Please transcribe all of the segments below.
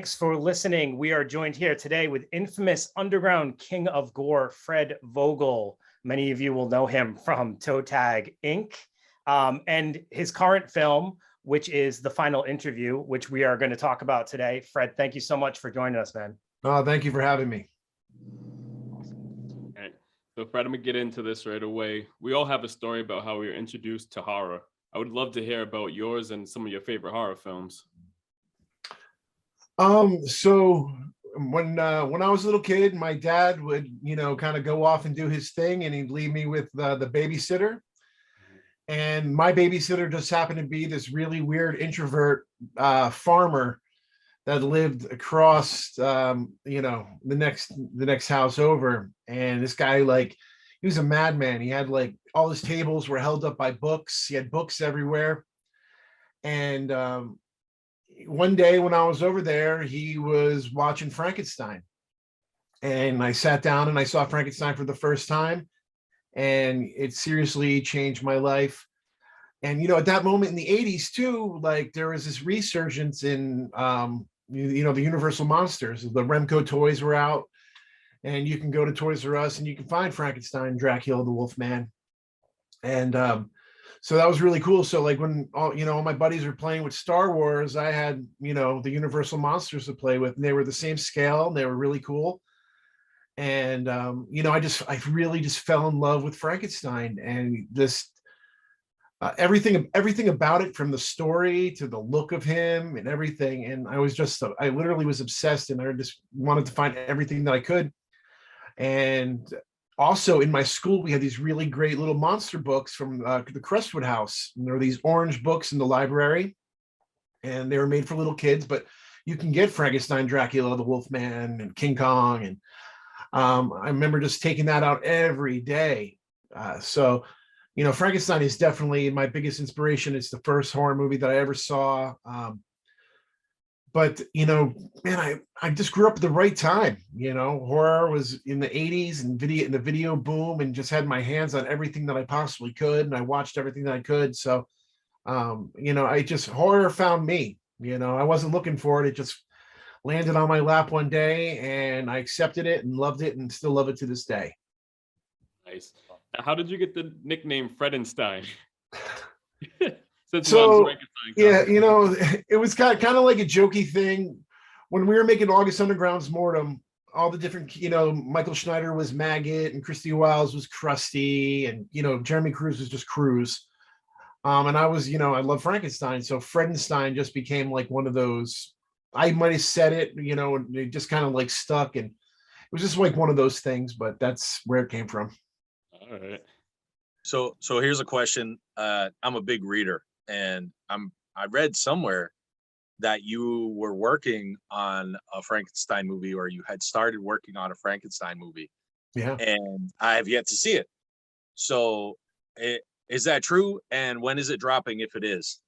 Thanks for listening. We are joined here today with infamous underground king of gore, Fred Vogel. Many of you will know him from ToeTag Inc. And his current film, which is The Final Interview, which we are going to talk about today. Fred, thank you so much for joining us, man. Thank you for having me. All right. So Fred, I'm going to get into this right away. We all have a story about how we were introduced to horror. I would love to hear about yours and some of your favorite horror films. So when I was a little kid, my dad would, kind of go off and do his thing, and he'd leave me with the babysitter. And my babysitter just happened to be this really weird introvert farmer that lived across, the next house over. And this guy, he was a madman. He had all his tables were held up by books. He had books everywhere. And one day when I was over there, he was watching Frankenstein. And I sat down and I saw Frankenstein for the first time. And it seriously changed my life. And, at that moment in the 80s too, there was this resurgence in, the Universal monsters. The Remco toys were out, and you can go to Toys R Us and you can find Frankenstein, Dracula, the Wolfman. And so that was really cool. So when all my buddies were playing with Star Wars, I had, the Universal monsters to play with, and they were the same scale, and they were really cool. And, I really just fell in love with Frankenstein, and this, everything about it, from the story to the look of him and everything. And I literally was obsessed, and I just wanted to find everything that I could. And also in my school, we had these really great little monster books from the Crestwood House. And there were these orange books in the library, and they were made for little kids, but you can get Frankenstein, Dracula, the Wolfman, and King Kong. And I remember just taking that out every day. Frankenstein is definitely my biggest inspiration. It's the first horror movie that I ever saw. But man, I just grew up at the right time. Horror was in the 80s and the video boom, and just had my hands on everything that I possibly could, and I watched everything that I could. So horror found me. I wasn't looking for it. It just landed on my lap one day, and I accepted it and loved it, and still love it to this day. Nice. How did you get the nickname Freddenstein? So yeah, it was kind of like a jokey thing. When we were making August Underground's Mortem, all the different, Michael Schneider was Maggot, and Christy Wiles was Krusty, and Jeremy Cruz was just Cruz. And I was, I love Frankenstein, so Freddenstein just became one of those. I might have said it, and it just kind of stuck, and it was just one of those things. But that's where it came from. All right. So here's a question. I'm a big reader, and I read somewhere that you were working on a Frankenstein movie, or you had started working on a Frankenstein movie. Yeah. And I have yet to see it. So is that true? And when is it dropping, if it is?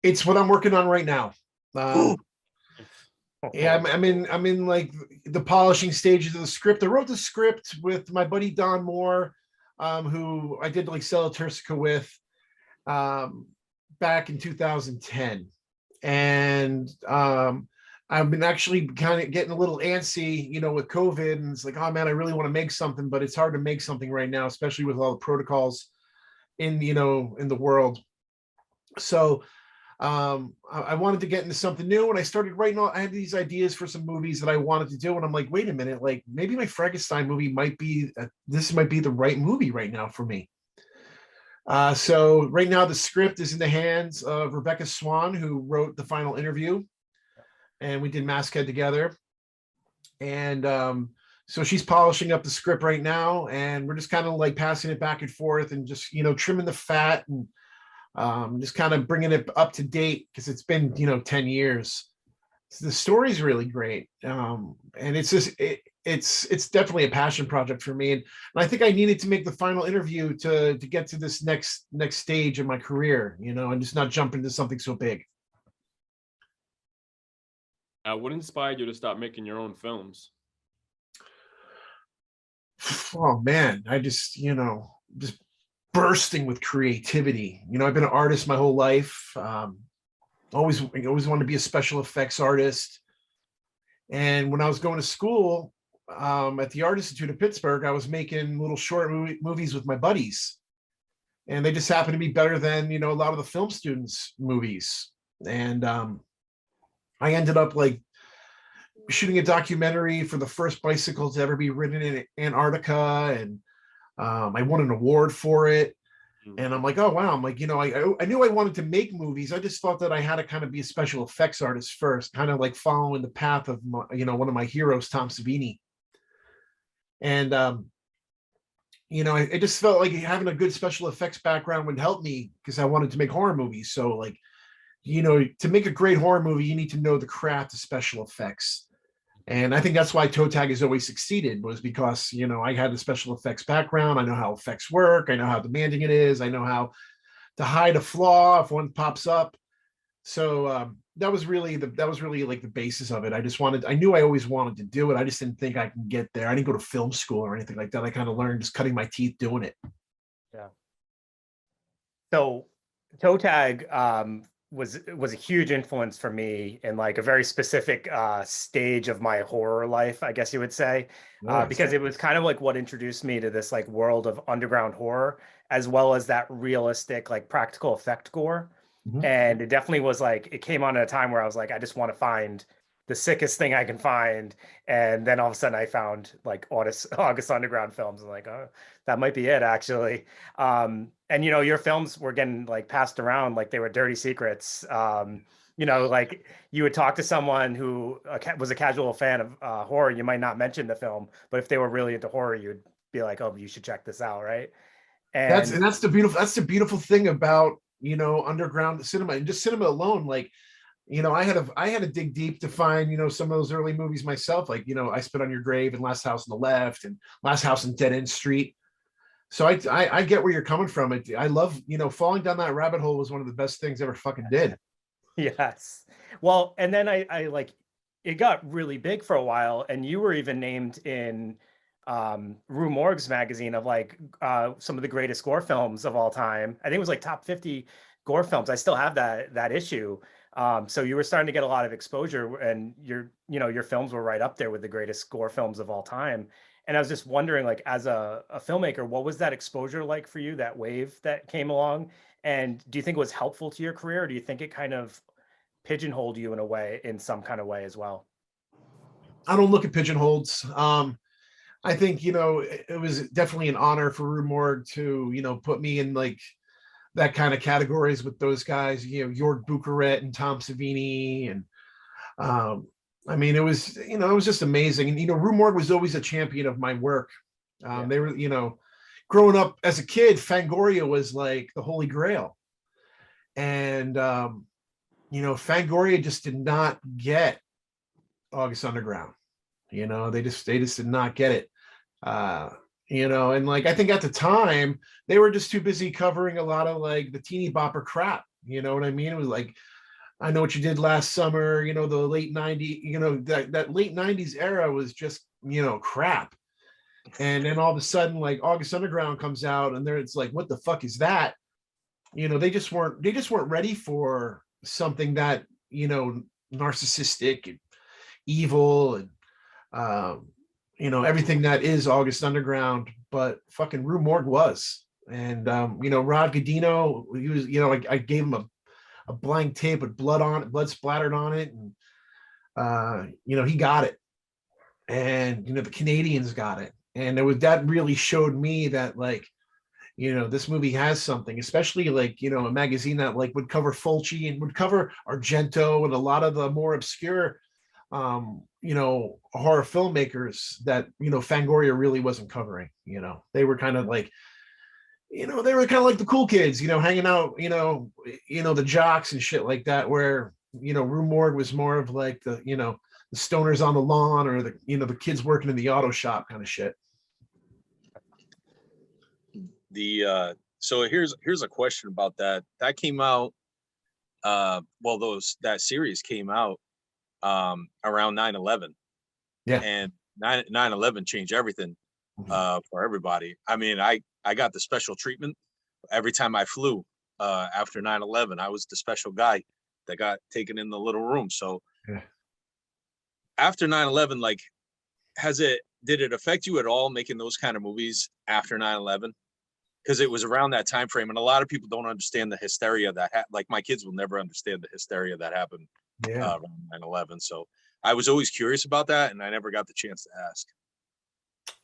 It's what I'm working on right now. Yeah, I'm in the polishing stages of the script. I wrote the script with my buddy Don Moore, who I did Stella Turcica with back in 2010. And I've been actually kind of getting a little antsy, with COVID, and it's oh man, I really want to make something, but it's hard to make something right now, especially with all the protocols in the world. So I wanted to get into something new, and I started writing. I had these ideas for some movies that I wanted to do, and I'm wait a minute, maybe my Frankenstein movie might be the right movie right now for me. So right now the script is in the hands of Rebecca Swan, who wrote The Final Interview, and we did Maskhead together. And so she's polishing up the script right now, and we're just kind of passing it back and forth, and just trimming the fat, and just kind of bringing it up to date, because it's been 10 years. So the story's really great, and it's just it's definitely a passion project for me, and I think I needed to make The Final Interview to get to this next stage in my career, and just not jump into something so big. What inspired you to start making your own films? Oh man, I just bursting with creativity. I've been an artist my whole life. I always wanted to be a special effects artist. And when I was going to school at the Art Institute of Pittsburgh, I was making little short movies with my buddies, and they just happened to be better than a lot of the film students' movies. And I ended up like shooting a documentary for the first bicycle to ever be ridden in Antarctica, and I won an award for it. And I'm like, oh wow, I'm like, I knew I wanted to make movies. I just thought that I had to kind of be a special effects artist first, kind of like following the path of one of my heroes, Tom Savini. And I just felt like having a good special effects background would help me because I wanted to make horror movies. So like, to make a great horror movie, you need to know the craft of special effects. And I think that's why ToeTag has always succeeded, was because, I had the special effects background. I know how effects work. I know how demanding it is. I know how to hide a flaw if one pops up. So that was really like the basis of it. I knew I always wanted to do it. I just didn't think I can get there. I didn't go to film school or anything like that. I kind of learned just cutting my teeth doing it. Yeah. So ToeTag was a huge influence for me in like a very specific stage of my horror life, I guess you would say, because it was kind of like what introduced me to this like world of underground horror, as well as that realistic like practical effect gore. Mhm. And it definitely was like, it came on at a time where I was like, I just want to find the sickest thing I can find. And then all of a sudden I found like August Underground films, and like, oh, that might be it actually. And your films were getting like passed around like they were dirty secrets. Like you would talk to someone who was a casual fan of horror, you might not mention the film, but if they were really into horror, you'd be like, oh, you should check this out, right? That's And that's the beautiful thing about underground cinema, and just cinema alone. Like, I had to dig deep to find some of those early movies myself. Like, I Spit on Your Grave and Last House on the Left and Last House on Dead End Street. So I get where you're coming from. I love falling down that rabbit hole was one of the best things I ever fucking did. yes. Well, and then I like it got really big for a while, and you were even named in Rue Morgue's magazine of like some of the greatest gore films of all time. I think it was like top 50 gore films. I still have that issue. So you were starting to get a lot of exposure, and your films were right up there with the greatest gore films of all time. And I was just wondering, like, as a filmmaker, what was that exposure like for you, that wave that came along? And do you think it was helpful to your career, or do you think it kind of pigeonholed you in a way, in some kind of way as well? I don't look at pigeonholes. I think it was definitely an honor for Rue Morgue to put me in like that kind of categories with those guys. Jörg Bucharest and Tom Savini, and I mean, it was just amazing. And Rue Morgue was always a champion of my work. Yeah. They were, growing up as a kid, Fangoria was like the holy grail, and Fangoria just did not get August Underground. They just did not get it. And like I think at the time they were just too busy covering a lot of like the teeny bopper crap. You know what I mean? It was like, I Know What You Did Last Summer, the late 90s, that late 90s era was just, crap. And then all of a sudden, like August Underground comes out, and it's like, what the fuck is that? They just weren't ready for something that, narcissistic and evil and everything that is August Underground, but fucking Rue Morgue was. And Rod Godino, he was, I gave him a blank tape with blood splattered on it, and he got it. And the Canadians got it. And that really showed me that like, this movie has something, especially like, a magazine that like would cover Fulci and would cover Argento and a lot of the more obscure horror filmmakers that Fangoria really wasn't covering. They were kind of like, they were kind of like the cool kids, hanging out, the jocks and shit like that, where Rue Morgue was more of like the the stoners on the lawn, or the kids working in the auto shop kind of shit. So here's a question about that came out that series came out around 9/11. Yeah. And 9/11 changed everything for everybody. I mean, I got the special treatment every time I flew after 9/11. I was the special guy that got taken in the little room. So Yeah. after 9/11, like, did it affect you at all making those kind of movies after 9/11? Because it was around that time frame, and a lot of people don't understand the hysteria that like my kids will never understand the hysteria that happened around 9/11. So I was always curious about that, and I never got the chance to ask.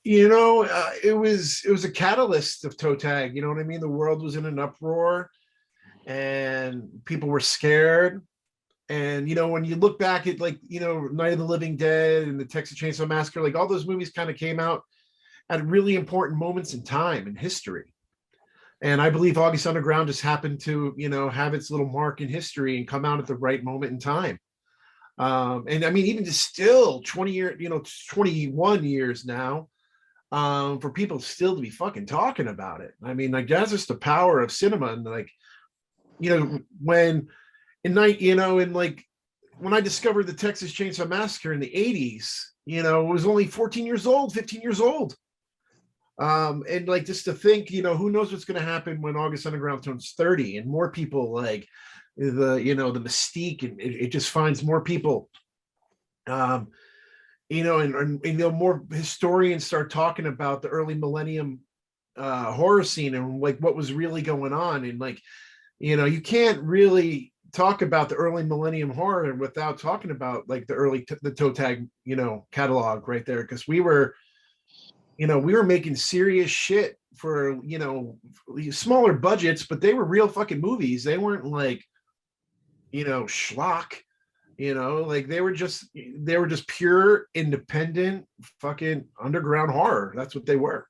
You know, it was a catalyst of ToeTag. You know what I mean? The world was in an uproar, and people were scared. And you know, when you look back at, like, you know, Night of the Living Dead and the Texas Chainsaw Massacre, like all those movies kind of came out at really important moments in time in history. And I believe August Underground just happened to, you know, have its little mark in history and come out at the right moment in time. And I mean, even just still 20 years, you know, 21 years now, for people still to be fucking talking about it. I mean, like, that's just the power of cinema. And like, you know, when I discovered the Texas Chainsaw Massacre in the 80s, you know, it was only 14 years old, 15 years old. And like, just to think, you know, who knows what's going to happen when August Underground turns 30 and more people, like, the mystique, and it just finds more people, you know, and you know, more historians start talking about the early millennium horror scene and like what was really going on. And like, you know, you can't really talk about the early millennium horror without talking about like the ToeTag, you know, catalog right there, because we were making serious shit for, you know, smaller budgets, but they were real fucking movies. They weren't like, you know, schlock, you know, like they were just pure independent fucking underground horror. That's what they were.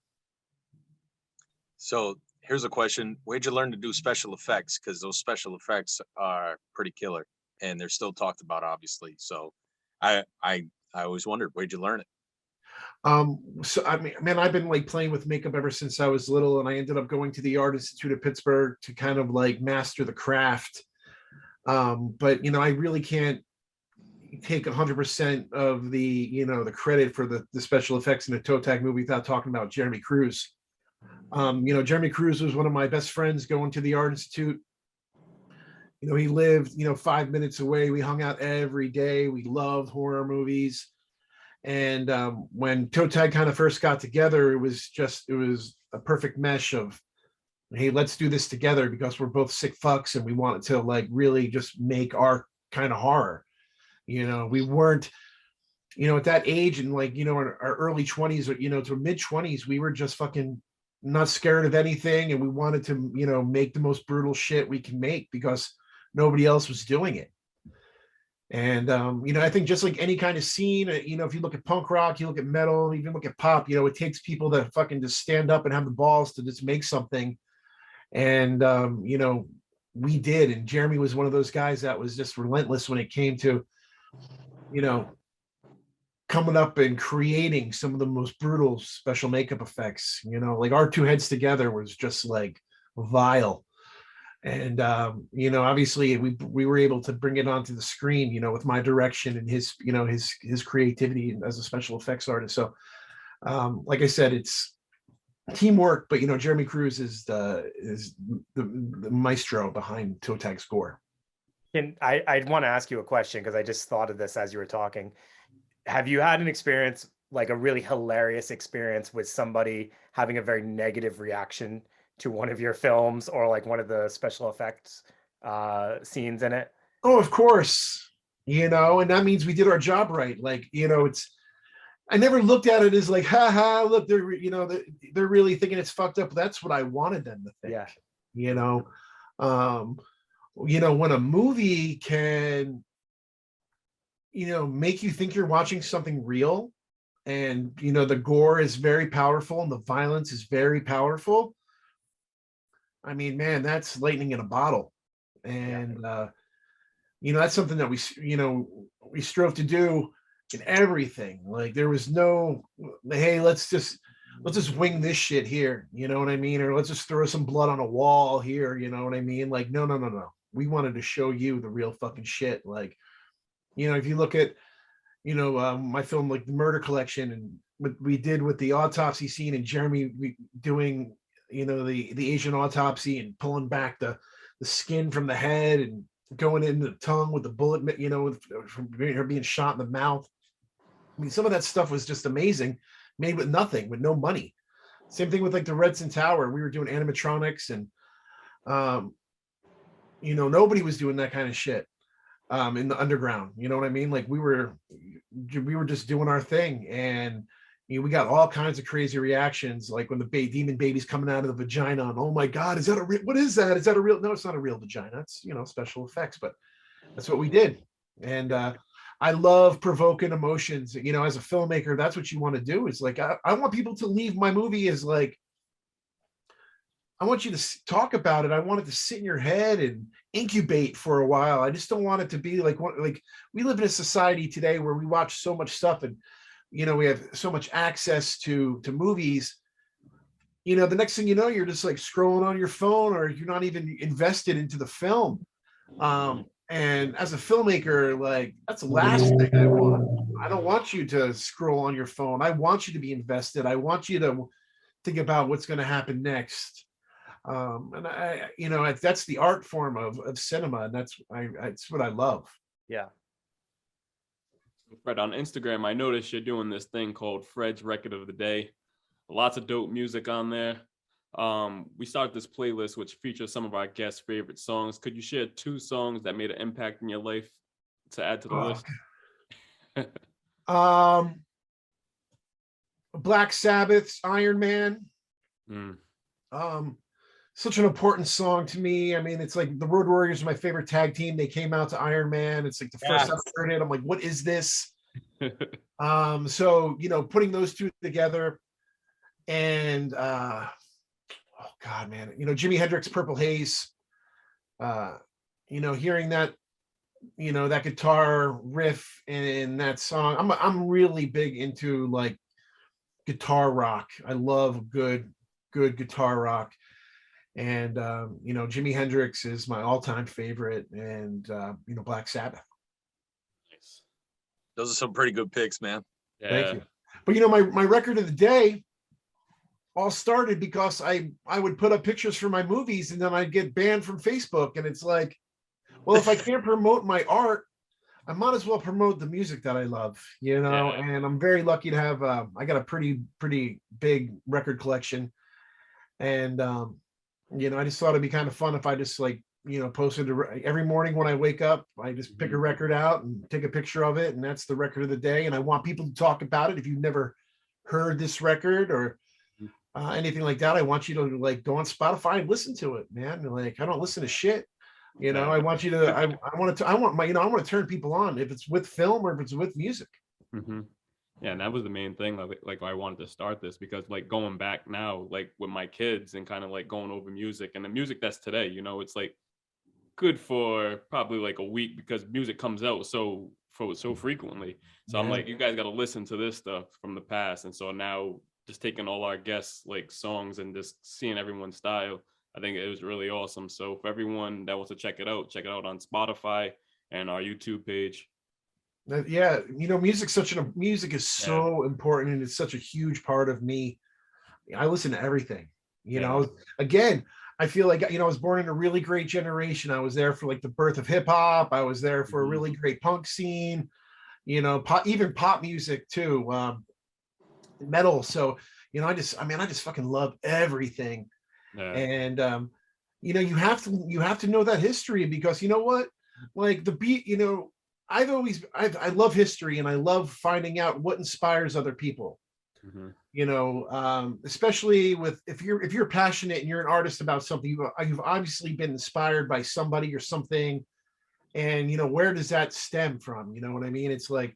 So here's a question: where'd you learn to do special effects? Because those special effects are pretty killer, and they're still talked about, obviously. So I always wondered, where'd you learn it? So I mean, man, I've been like playing with makeup ever since I was little, and I ended up going to the Art Institute of Pittsburgh to kind of like master the craft. But you know, I really can't take 100% of the, you know, the credit for the special effects in a ToeTag movie without talking about Jeremy Cruz. You know, Jeremy Cruz was one of my best friends going to the Art Institute. You know, he lived, you know, 5 minutes away. We hung out every day. We loved horror movies. And when ToeTag kind of first got together, it was a perfect mesh of, hey, let's do this together because we're both sick fucks and we wanted to like really just make our kind of horror. You know, we weren't, you know, at that age, and like, you know, in our early 20s, or, you know, to mid 20s, we were just fucking not scared of anything. And we wanted to, you know, make the most brutal shit we can make because nobody else was doing it. And, you know, I think just like any kind of scene, you know, if you look at punk rock, you look at metal, even look at pop, you know, it takes people that fucking just stand up and have the balls to just make something. And, you know, we did. And Jeremy was one of those guys that was just relentless when it came to, you know, coming up and creating some of the most brutal special makeup effects. You know, like our two heads together was just like vile. And you know, obviously we were able to bring it onto the screen, you know, with my direction and his, you know, his creativity as a special effects artist. So like I said, it's teamwork, but you know, Jeremy Cruz is the maestro behind ToeTag's Gore. And I want to ask you a question because I just thought of this as you were talking. Have you had an experience, like a really hilarious experience, with somebody having a very negative reaction to one of your films or like one of the special effects scenes in it? Oh, of course, you know, and that means we did our job right. Like, you know, I never looked at it as like, ha, look, they're, you know, they're really thinking it's fucked up. That's what I wanted them to think. Yeah. You know, you know, when a movie can, you know, make you think you're watching something real, and you know, the gore is very powerful and the violence is very powerful. I mean, man, that's lightning in a bottle. And you know, that's something that we strove to do in everything. Like there was no, hey, let's just wing this shit here, you know what I mean? Or let's just throw some blood on a wall here, you know what I mean? Like, no. We wanted to show you the real fucking shit. Like, you know, if you look at, you know, my film, like The Murder Collection, and what we did with the autopsy scene, and Jeremy doing, you know, the Asian autopsy and pulling back the skin from the head, and going in the tongue with the bullet, from her being shot in the mouth. I mean, some of that stuff was just amazing, made with nothing, with no money. Same thing with like the Redson Tower. We were doing animatronics, and nobody was doing that kind of shit in the underground. You know what I mean? Like we were just doing our thing, and we got all kinds of crazy reactions, like when the demon baby's coming out of the vagina, and oh my god, is that what is that? Is that a real? No, it's not a real vagina. It's special effects, but that's what we did. And I love provoking emotions. As a filmmaker, that's what you want to do. Is like I want people to leave my movie as like, I want you to talk about it. I want it to sit in your head and incubate for a while. I just don't want it to be like we live in a society today where we watch so much stuff, and we have so much access to movies. The next thing you know, you're just like scrolling on your phone, or you're not even invested into the film. And as a filmmaker, like that's the last thing I want. I don't want you to scroll on your phone. I want you to be invested. I want you to think about what's going to happen next. And that's the art form of cinema, and that's what I love. Yeah. Fred, on Instagram, I noticed you're doing this thing called Fred's Record of the Day. Lots of dope music on there. We started this playlist which features some of our guests' favorite songs. Could you share 2 songs that made an impact in your life to add to the list? Black Sabbath's Iron Man. Such an important song to me. I mean, it's like the Road Warriors are my favorite tag team. They came out to Iron Man. It's like the first time I heard it, I'm like, what is this? So putting those two together, and oh god, man, Jimi Hendrix, Purple Haze, hearing that, that guitar riff in that song. I'm really big into like guitar rock. I love good guitar rock. And Jimi Hendrix is my all-time favorite, and Black Sabbath. Nice. Those are some pretty good picks, man. Yeah. Thank you. But my record of the day all started because I would put up pictures for my movies, and then I'd get banned from Facebook. And it's like, well, if I can't promote my art, I might as well promote the music that I love, Yeah. And I'm very lucky to have I got a pretty big record collection, and I just thought it'd be kind of fun if I just like posted every morning when I wake up. I just pick a record out and take a picture of it, and that's the record of the day. And I want people to talk about it. If you've never heard this record or anything like that, I want you to like go on Spotify and listen to it, man. Like I don't listen to shit. I want you to. I want to turn people on, if it's with film or if it's with music. Yeah, and that was the main thing. Like I wanted to start this because like going back now, like with my kids and kind of like going over music and the music that's today, it's like good for probably like a week because music comes out so frequently. So I'm like, you guys got to listen to this stuff from the past. And so now just taking all our guests like songs and just seeing everyone's style, I think it was really awesome. So for everyone that wants to check it out on Spotify and our YouTube page. Yeah, music is so important, and it's such a huge part of me. I listen to everything. Again, I feel like I was born in a really great generation. I was there for like the birth of hip hop. I was there for a really great punk scene. Even pop music too, metal. So I just fucking love everything. And you have to know that history, because you know what, like the beat, I love history, and I love finding out what inspires other people. Especially if you're passionate and you're an artist about something, you've obviously been inspired by somebody or something, and where does that stem from? You know what I mean? It's like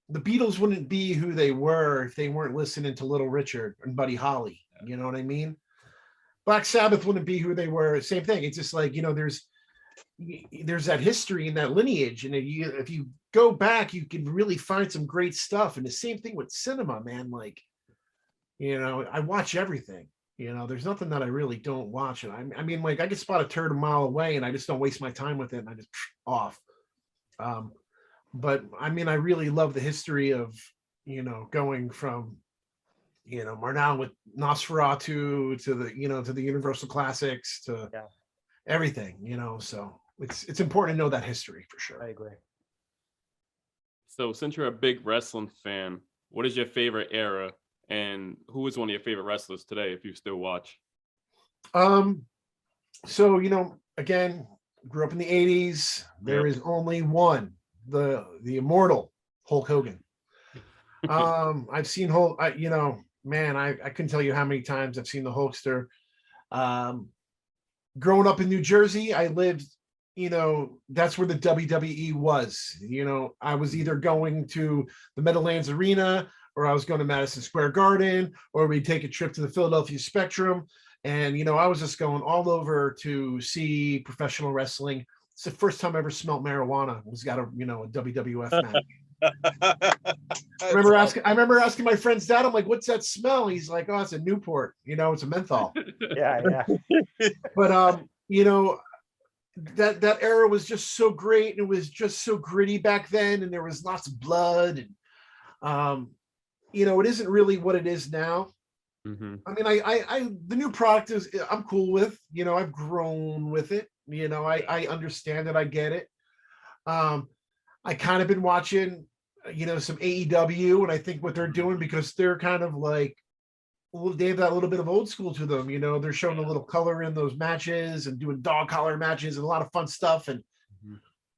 the Beatles wouldn't be who they were if they weren't listening to Little Richard and Buddy Holly. You know what I mean? Black Sabbath wouldn't be who they were. Same thing. It's just like, there's that history and that lineage, and if you go back, you can really find some great stuff. And the same thing with cinema, man. Like, I watch everything. There's nothing that I really don't watch. And I mean, like I can spot a turd a mile away, and I just don't waste my time with it, and I just off. But I mean, I really love the history of going from Murnau with Nosferatu to the to the Universal classics to everything. So it's important to know that history for sure. I agree. So since you're a big wrestling fan, what is your favorite era, and who is one of your favorite wrestlers today, if you still watch? So again, grew up in the 80s. There is only one, the immortal Hulk Hogan. I've seen Hulk. Man, I couldn't tell you how many times I've seen the Hulkster. Growing up in New Jersey, I lived. That's where the WWE was. I was either going to the Meadowlands Arena, or I was going to Madison Square Garden, or we'd take a trip to the Philadelphia Spectrum. And, I was just going all over to see professional wrestling. It's the first time I ever smelled marijuana. Was got a WWF match. I remember asking my friend's dad, I'm like, what's that smell? He's like, oh, it's a Newport, it's a menthol. Yeah. But, that era was just so great. And it was just so gritty back then. And there was lots of blood. And, it isn't really what it is now. Mm-hmm. I mean, I the new product I'm cool with. I've grown with it. I understand it. I get it. I kind of been watching, some AEW, and I think what they're doing, because they're kind of like, they have that little bit of old school to them. They're showing a little color in those matches and doing dog collar matches and a lot of fun stuff. And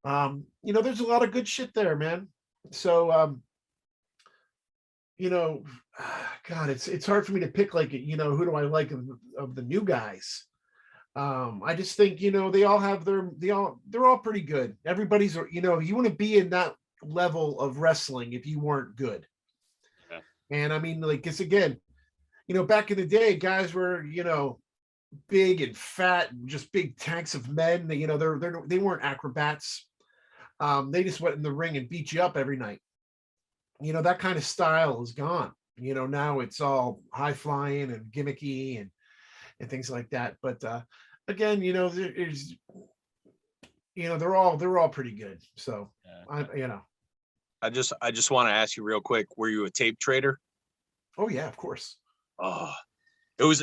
there's a lot of good shit there, man. So God, it's hard for me to pick, like, who do I like of the new guys. I just think, they all have they're all pretty good. Everybody's, you wouldn't be in that level of wrestling if you weren't good. Yeah. And I mean, like, it's again, back in the day, guys were, big and fat, just big tanks of men. They weren't acrobats. They just went in the ring and beat you up every night. That kind of style is gone. Now it's all high flying and gimmicky and things like that. But again, there's, they're all pretty good. So Yeah. I just want to ask you real quick, were you a tape trader? Oh yeah, of course. Oh, those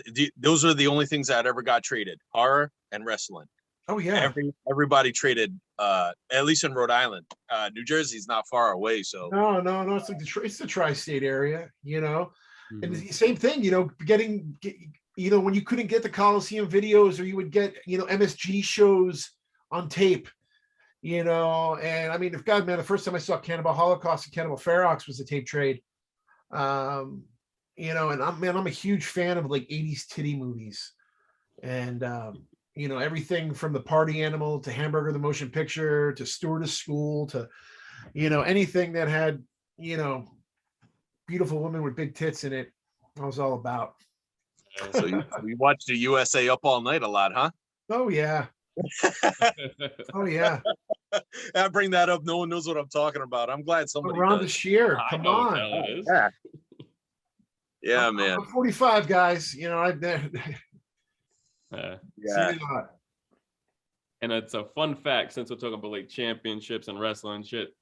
are the only things that ever got traded: horror and wrestling. Oh yeah. Everybody traded, at least in Rhode Island. New Jersey's not far away, so No, it's like it's the tri-state area, Mm-hmm. and the same thing, when you couldn't get the Coliseum videos, or you would get, MSG shows on tape, and I mean, the first time I saw Cannibal Holocaust and Cannibal Ferox was a tape trade. And I'm a huge fan of like 80s titty movies, and everything from The Party Animal to Hamburger the Motion Picture to Stewardess School to anything that had beautiful women with big tits in it, I was all about. So you watched the USA Up All Night a lot, huh? Oh yeah. Oh yeah. I bring that up. No one knows what I'm talking about. I'm glad somebody Around does. the sheer. I Come know what the on. hell it is. Yeah, man. I'm 45, guys. I've Yeah. Yeah. seen a lot. And it's a fun fact, since we're talking about like championships and wrestling shit.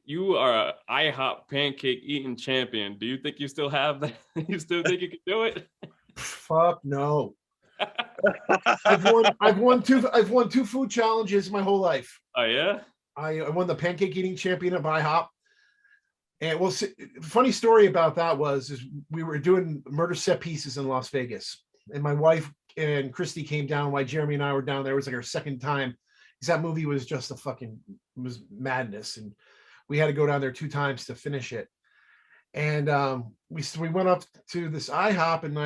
You are a IHOP pancake eating champion. Do you think you still have that? You still think you can do it? Fuck no. I've won two food challenges my whole life. Oh yeah? I won the pancake eating champion at IHOP. And funny story about that is we were doing murder set pieces in Las Vegas, and my wife and Christy came down while Jeremy and I were down there. It was like our second time, because that movie was just was madness, and we had to go down there 2 times to finish it. And we went up to this IHOP, and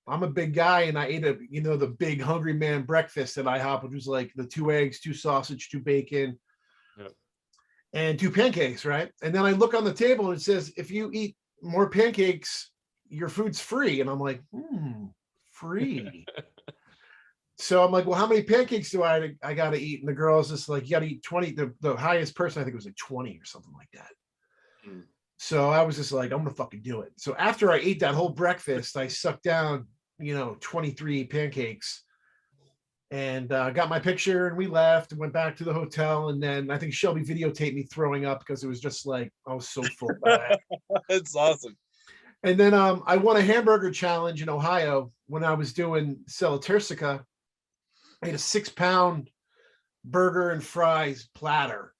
I'm a big guy, and I ate the big hungry man breakfast at IHOP, which was like the 2 eggs, 2 sausage, 2 bacon. Yep. And 2 pancakes, right? And then I look on the table and it says, if you eat more pancakes, your food's free. And I'm like, free. So I'm like, well, how many pancakes do I got to eat? And the girl's just like, you got to eat 20. The highest person, I think, was like 20 or something like that. So I was just like, I'm going to fucking do it. So after I ate that whole breakfast, I sucked down, 23 pancakes. And got my picture, and we left and went back to the hotel. And then I think Shelby videotaped me throwing up, because it was just like, I was so full. That's awesome. And then I won a hamburger challenge in Ohio when I was doing Cella Tersica. I had a 6-pound burger and fries platter.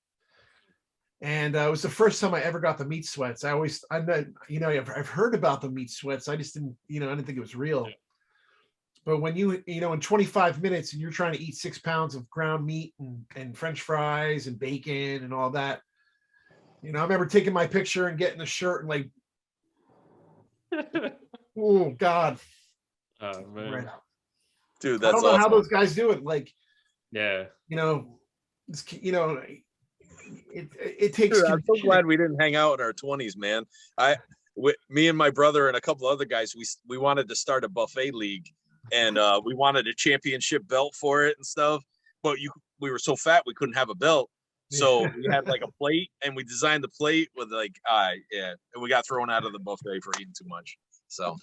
And it was the first time I ever got the meat sweats. I know, you know, I've heard about the meat sweats. I just didn't, you know, I didn't think it was real. But when you know, in 25 minutes and you're trying to eat 6 pounds of ground meat and French fries and bacon and all that, you know, I remember taking my picture and getting the shirt and like, oh God. Oh man. Right. Dude, I that's don't know how awesome. those guys do it. Like, Yeah. you know, you know, it takes. Dude, I'm so glad we didn't hang out in our 20s, man. Me and my brother and a couple other guys, we wanted to start a buffet league, and we wanted a championship belt for it and stuff. But we were so fat we couldn't have a belt, so we had like a plate, and we designed the plate with like, and we got thrown out of the buffet for eating too much. So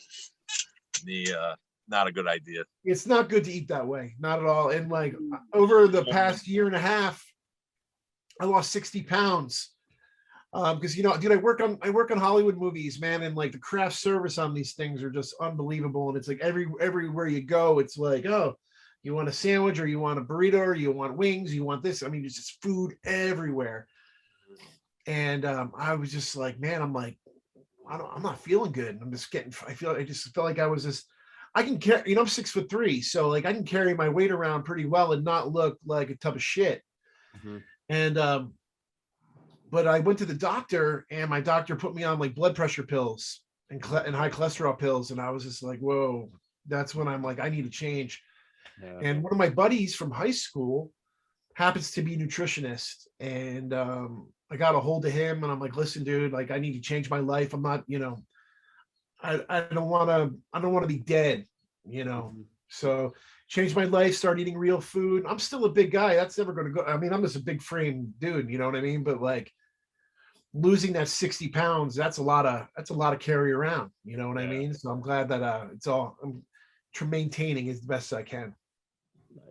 not a good idea. It's not good to eat that way, not at all. And like over the past year and a half, I lost 60 pounds. Because you know, dude, I work on Hollywood movies, man, and like the craft service on these things are just unbelievable. And it's like everywhere you go, it's like, oh, you want a sandwich or you want a burrito or you want wings, you want this. I mean, it's just food everywhere. And I was just like, man, I'm like, I'm not feeling good. I'm just I just felt like I was just, I can carry, you know, I'm 6'3", so like I can carry my weight around pretty well and not look like a tub of shit. Mm-hmm. And but I went to the doctor, and my doctor put me on like blood pressure pills and high cholesterol pills, and I was just like, whoa. That's when I'm like, I need to change. Yeah. And one of my buddies from high school happens to be a nutritionist, and I got a hold of him, and I'm like, listen, dude, like I need to change my life. I'm not, you know, I don't want to be dead, you know. Mm-hmm. So change my life, start eating real food. I'm still a big guy. That's never going to go. I mean, I'm just a big frame dude, you know what I mean? But like losing that 60 pounds, that's a lot of carry around, you know what I mean? So I'm glad that I'm maintaining as best I can. Nice.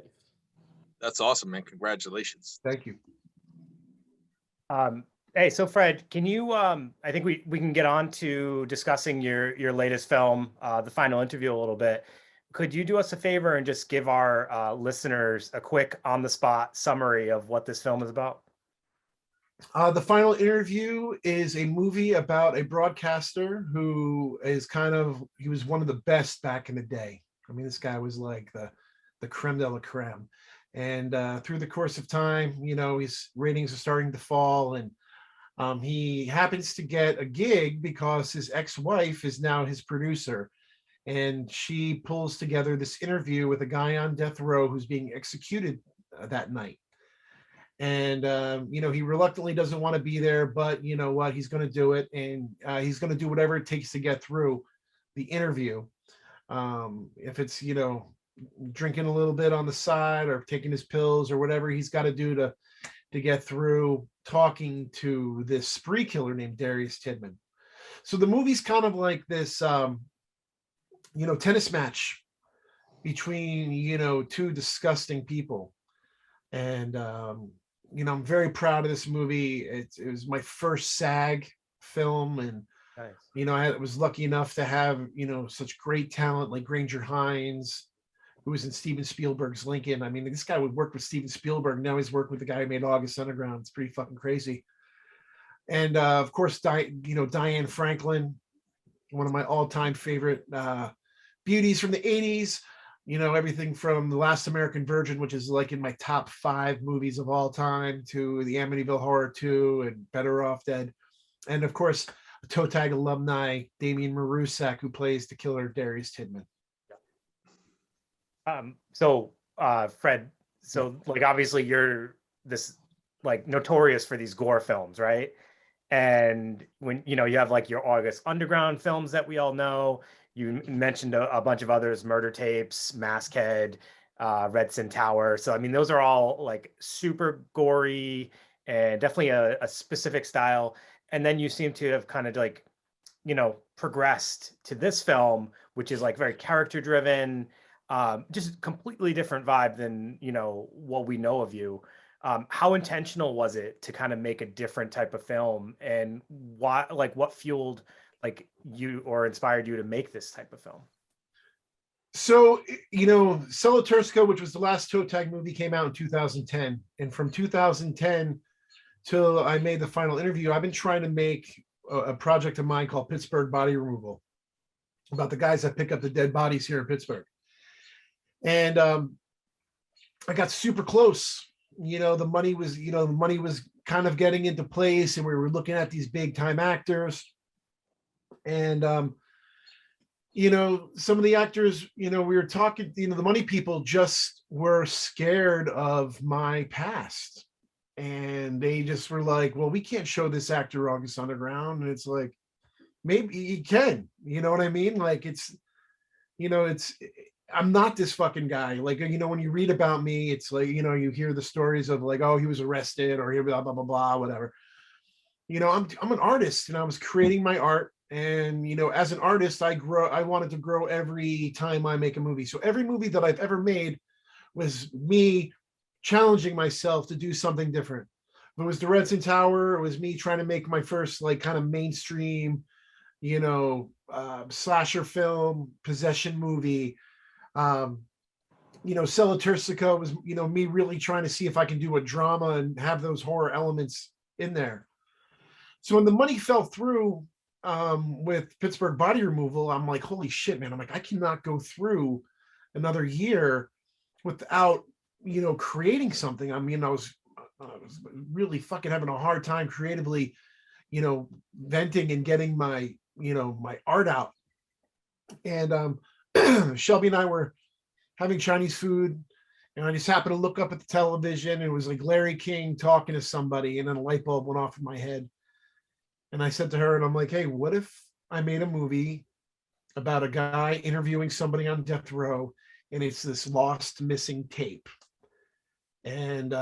That's awesome, man. Congratulations. Thank you. Hey, so Fred, can you, I think we can get on to discussing your latest film, The Final Interview, a little bit. Could you do us a favor and just give our listeners a quick on-the-spot summary of what this film is about? The Final Interview is a movie about a broadcaster who is he was one of the best back in the day. I mean, this guy was like the creme de la creme. And through the course of time, you know, his ratings are starting to fall, and he happens to get a gig because his ex-wife is now his producer, and she pulls together this interview with a guy on death row who's being executed that night. And you know, he reluctantly doesn't want to be there, but you know what, he's going to do it, and he's going to do whatever it takes to get through the interview. If it's, you know, drinking a little bit on the side or taking his pills or whatever he's got to do to get through talking to this spree killer named Darius Tidman. So the movie's kind of like this, you know, tennis match between, you know, two disgusting people. And, you know, I'm very proud of this movie. It was my first SAG film. And, Nice. you know, I was lucky enough to have, you know, such great talent like Grainger Hines, who was in Steven Spielberg's Lincoln. I mean, this guy would work with Steven Spielberg. Now he's working with the guy who made August Underground. It's pretty fucking crazy. And of course, Diane Franklin, one of my all-time favorite beauties from the 80s. You know, everything from The Last American Virgin, which is like in my top 5 movies of all time, to The Amityville Horror 2 and Better Off Dead. And of course, a ToeTag alumni, Damian Marusak, who plays the killer Darius Tidman. So Fred, so like obviously you're this like notorious for these gore films, right? And when you know you have like your August Underground films that we all know, you mentioned a bunch of others, Murder Tapes, Maskhead, Red Sin Tower. So I mean those are all like super gory and definitely a specific style. And then you seem to have kind of like, you know, progressed to this film, which is like very character driven. Just completely different vibe than, you know, what we know of you. How intentional was it to kind of make a different type of film, and what fueled like you or inspired you to make this type of film? So, Selaturska, which was the last ToeTag movie, came out in 2010. And from 2010 till I made the final interview, I've been trying to make a project of mine called Pittsburgh Body Removal, about the guys that pick up the dead bodies here in Pittsburgh. And I got super close. The money was kind of getting into place, and we were looking at these big time actors. And some of the actors, we were talking, the money people just were scared of my past. And they just were like, well, we can't show this actor August Underground. And it's like, maybe you can, you know what I mean? Like, I'm not this fucking guy. Like, when you read about me, it's like, you hear the stories of like, oh, he was arrested, or he blah, blah, blah, blah, whatever. I'm an artist, and I was creating my art. And, as an artist, I wanted to grow every time I make a movie. So every movie that I've ever made was me challenging myself to do something different. If it was the Redson Tower, it was me trying to make my first like kind of mainstream, slasher film, possession movie. Selaturska was, me really trying to see if I can do a drama and have those horror elements in there. So when the money fell through with Pittsburgh Body Removal, I'm like, holy shit, man. I'm like, I cannot go through another year without, creating something. I mean, I was really fucking having a hard time creatively, venting and getting my, my art out. And Shelby and I were having Chinese food, and I just happened to look up at the television, and it was like Larry King talking to somebody, and then a light bulb went off in my head. And I said to her, and I'm like, hey, what if I made a movie about a guy interviewing somebody on death row, and it's this lost missing tape, and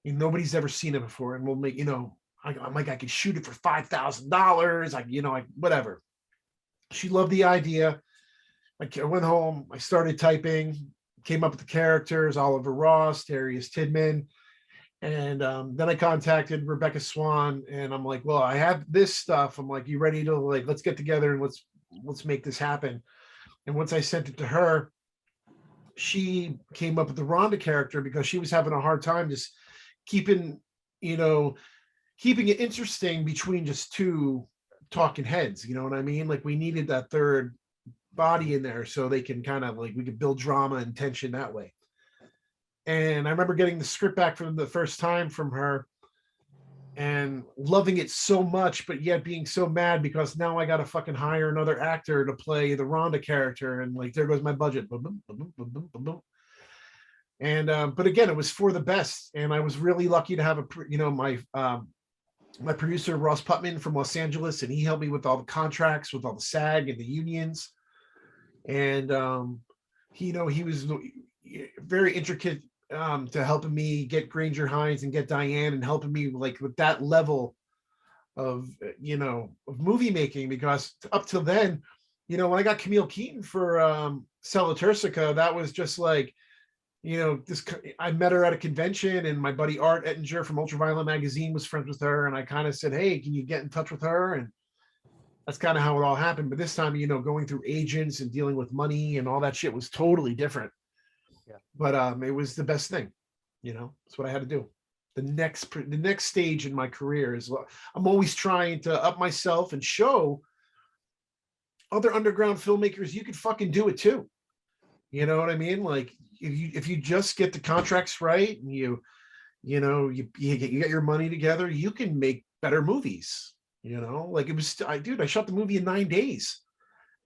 nobody's ever seen it before, and we'll make, I'm like, I could shoot it for $5,000, whatever. She loved the idea. I went home, I started typing, came up with the characters, Oliver Ross, Darius Tidman. And then I contacted Rebecca Swan, and I'm like, well, I have this stuff. I'm like, you ready to let's get together and let's make this happen. And once I sent it to her, she came up with the Rhonda character, because she was having a hard time just keeping it interesting between just two talking heads. You know what I mean? Like, we needed that third body in there so they can kind of we could build drama and tension that way. And I remember getting the script back from the first time from her and loving it so much, but yet being so mad because now I got to fucking hire another actor to play the Rhonda character. And there goes my budget. And, but again, it was for the best. And I was really lucky to have my producer, Ross Putman from Los Angeles, and he helped me with all the contracts, with all the SAG and the unions. And, he was very intricate to helping me get Grainger, Hines, and get Diane, and helping me with that level of of movie making, because up till then, when I got Camille Keaton for Selaturska, that was just I met her at a convention, and my buddy Art Ettinger from Ultraviolet Magazine was friends with her, and I kind of said, hey, can you get in touch with her? And that's kind of how it all happened. But this time, going through agents and dealing with money and all that shit was totally different. Yeah. But it was the best thing. It's what I had to do. The next stage in my career is I'm always trying to up myself and show other underground filmmakers you could fucking do it too. You know what I mean? Like, if you just get the contracts right, and you get your money together, you can make better movies. I shot the movie in 9 days,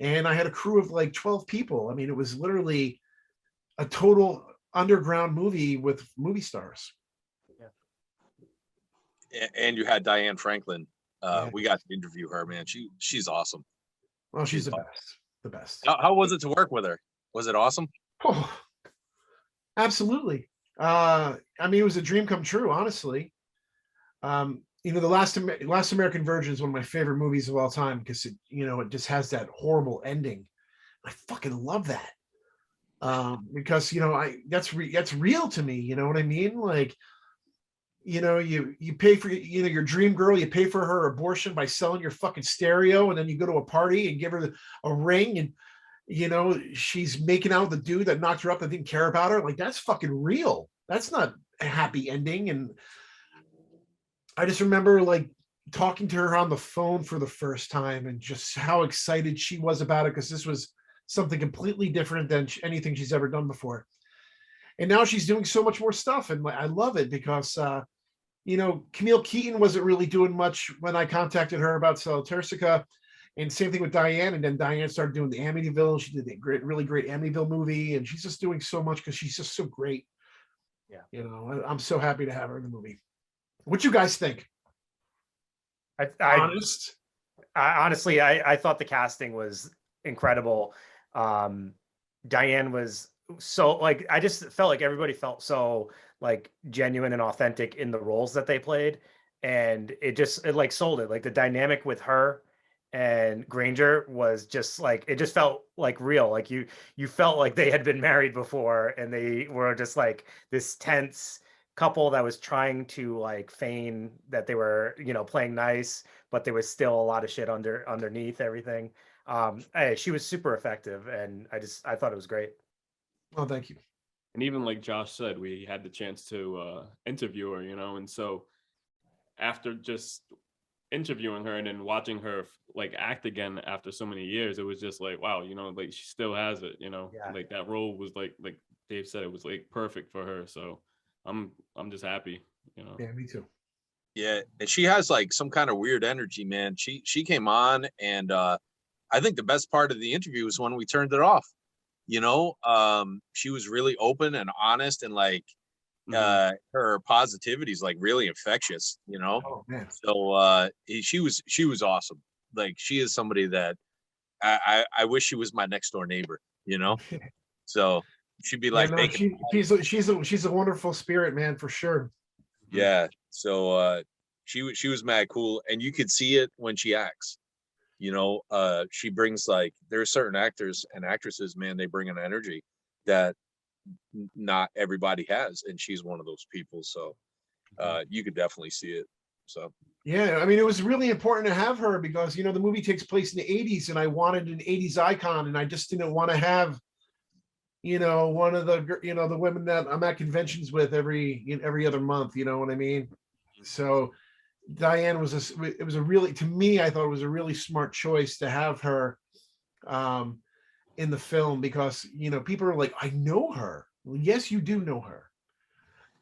and I had a crew of 12 people. I mean, it was literally a total underground movie with movie stars. Yeah. And you had Diane Franklin. We got to interview her, man. She's awesome. Well, she's the best. The best. How was it to work with her? Was it awesome? Oh, absolutely. I mean, it was a dream come true, honestly. The Last American Virgin is one of my favorite movies of all time, because it just has that horrible ending. I fucking love that. Because that's real to me. You know what I mean? You pay for your dream girl, you pay for her abortion by selling your fucking stereo, and then you go to a party and give her a ring, you know, she's making out with the dude that knocked her up that didn't care about her. Like, that's fucking real. That's not a happy ending. And I just remember like talking to her on the phone for the first time and just how excited she was about it, because this was something completely different than anything she's ever done before. And now she's doing so much more stuff, and I love it because you know, Camille Keaton wasn't really doing much when I contacted her about Tersica, and same thing with Diane. And then Diane started doing the Amityville. She did a really great Amityville movie, and she's just doing so much because she's just so great. Yeah, you know, I'm so happy to have her in the movie. What you guys think? Honest. Honestly, I thought the casting was incredible. Diane was so like, I just felt like everybody felt so like genuine and authentic in the roles that they played, and it like sold it. Like the dynamic with her and Grainger was just like, it just felt like real. Like you felt like they had been married before, and they were just like this tense couple that was trying to like feign that they were, you know, playing nice, but there was still a lot of shit underneath everything. She was super effective, and I thought it was great. Oh, thank you. And even like Josh said, we had the chance to interview her, you know, and so after just interviewing her and then watching her like act again after so many years, it was just like, wow, you know, like she still has it, you know. Yeah. Like that role was like Dave said, it was like perfect for her. So I'm just happy, you know. Yeah, me too. Yeah, and she has like some kind of weird energy, man. She came on, and I think the best part of the interview was when we turned it off. You know, she was really open and honest, and like her positivity is like really infectious, you know. Oh man. So she was awesome. Like she is somebody that I wish she was my next door neighbor, you know. So she'd be Yeah, like no, making she's a wonderful spirit, man, for sure. yeah. So she was mad cool, and you could see it when she acts. You know, she brings like, there are certain actors and actresses, man, they bring an energy that not everybody has, and she's one of those people. So you could definitely see it. So Yeah, I mean, it was really important to have her because, you know, the movie takes place in the 80s, and I wanted an 80s icon, and I just didn't want to have, you know, one of the, you know, the women that I'm at conventions with every other month, you know what I mean? So Diane was it was a really, to me, I thought it was a really smart choice to have her in the film, because, you know, people are like, I know her. Well, yes, you do know her.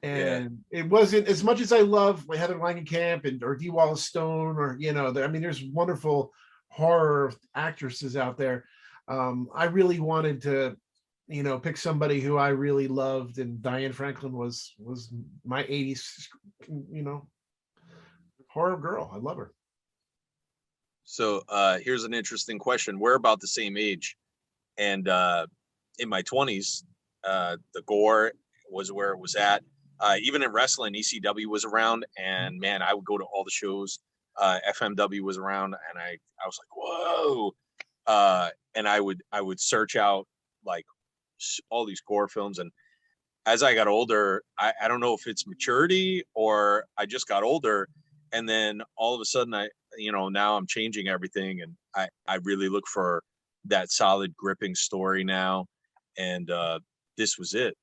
yeah. And it wasn't as much as I love like Heather Langenkamp or Dee Wallace Stone, or, you know, I mean, there's wonderful horror actresses out there. I really wanted to, you know, pick somebody who I really loved, and Diane Franklin was my 80s, you know, horror girl. I love her. So here's an interesting question. We're about the same age, and in my 20s, the Gore was where it was at. Even in wrestling, ECW was around, and man, I would go to all the shows. FMW was around, and I was like, whoa. And I would search out like all these Gore films, and as I got older, I don't know if it's maturity or I just got older, and then all of a sudden you know, now I'm changing everything, and I really look for that solid gripping story now, and this was it.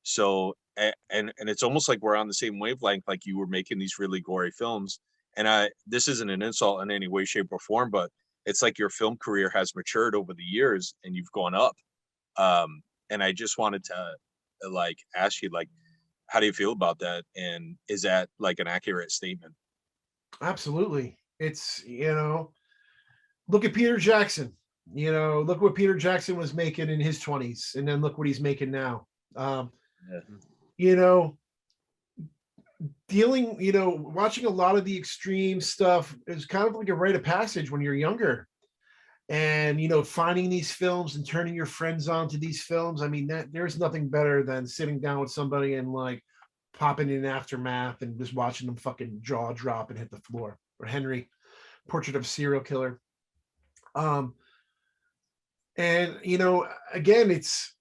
So and it's almost like we're on the same wavelength, like you were making these really gory films, and this isn't an insult in any way, shape, or form, but it's like your film career has matured over the years and you've gone up. And I just wanted to like ask you, like, how do you feel about that, and is that like an accurate statement? Absolutely. It's, you know, look at Peter Jackson. You know, look what Peter Jackson was making in his 20s, and then look what he's making now. Yeah. You know, you know, watching a lot of the extreme stuff is kind of like a rite of passage when you're younger. And, you know, finding these films and turning your friends on to these films. I mean, there's nothing better than sitting down with somebody and like popping in Aftermath and just watching them fucking jaw drop and hit the floor. Or Henry, Portrait of a Serial Killer. And, you know, again, it's,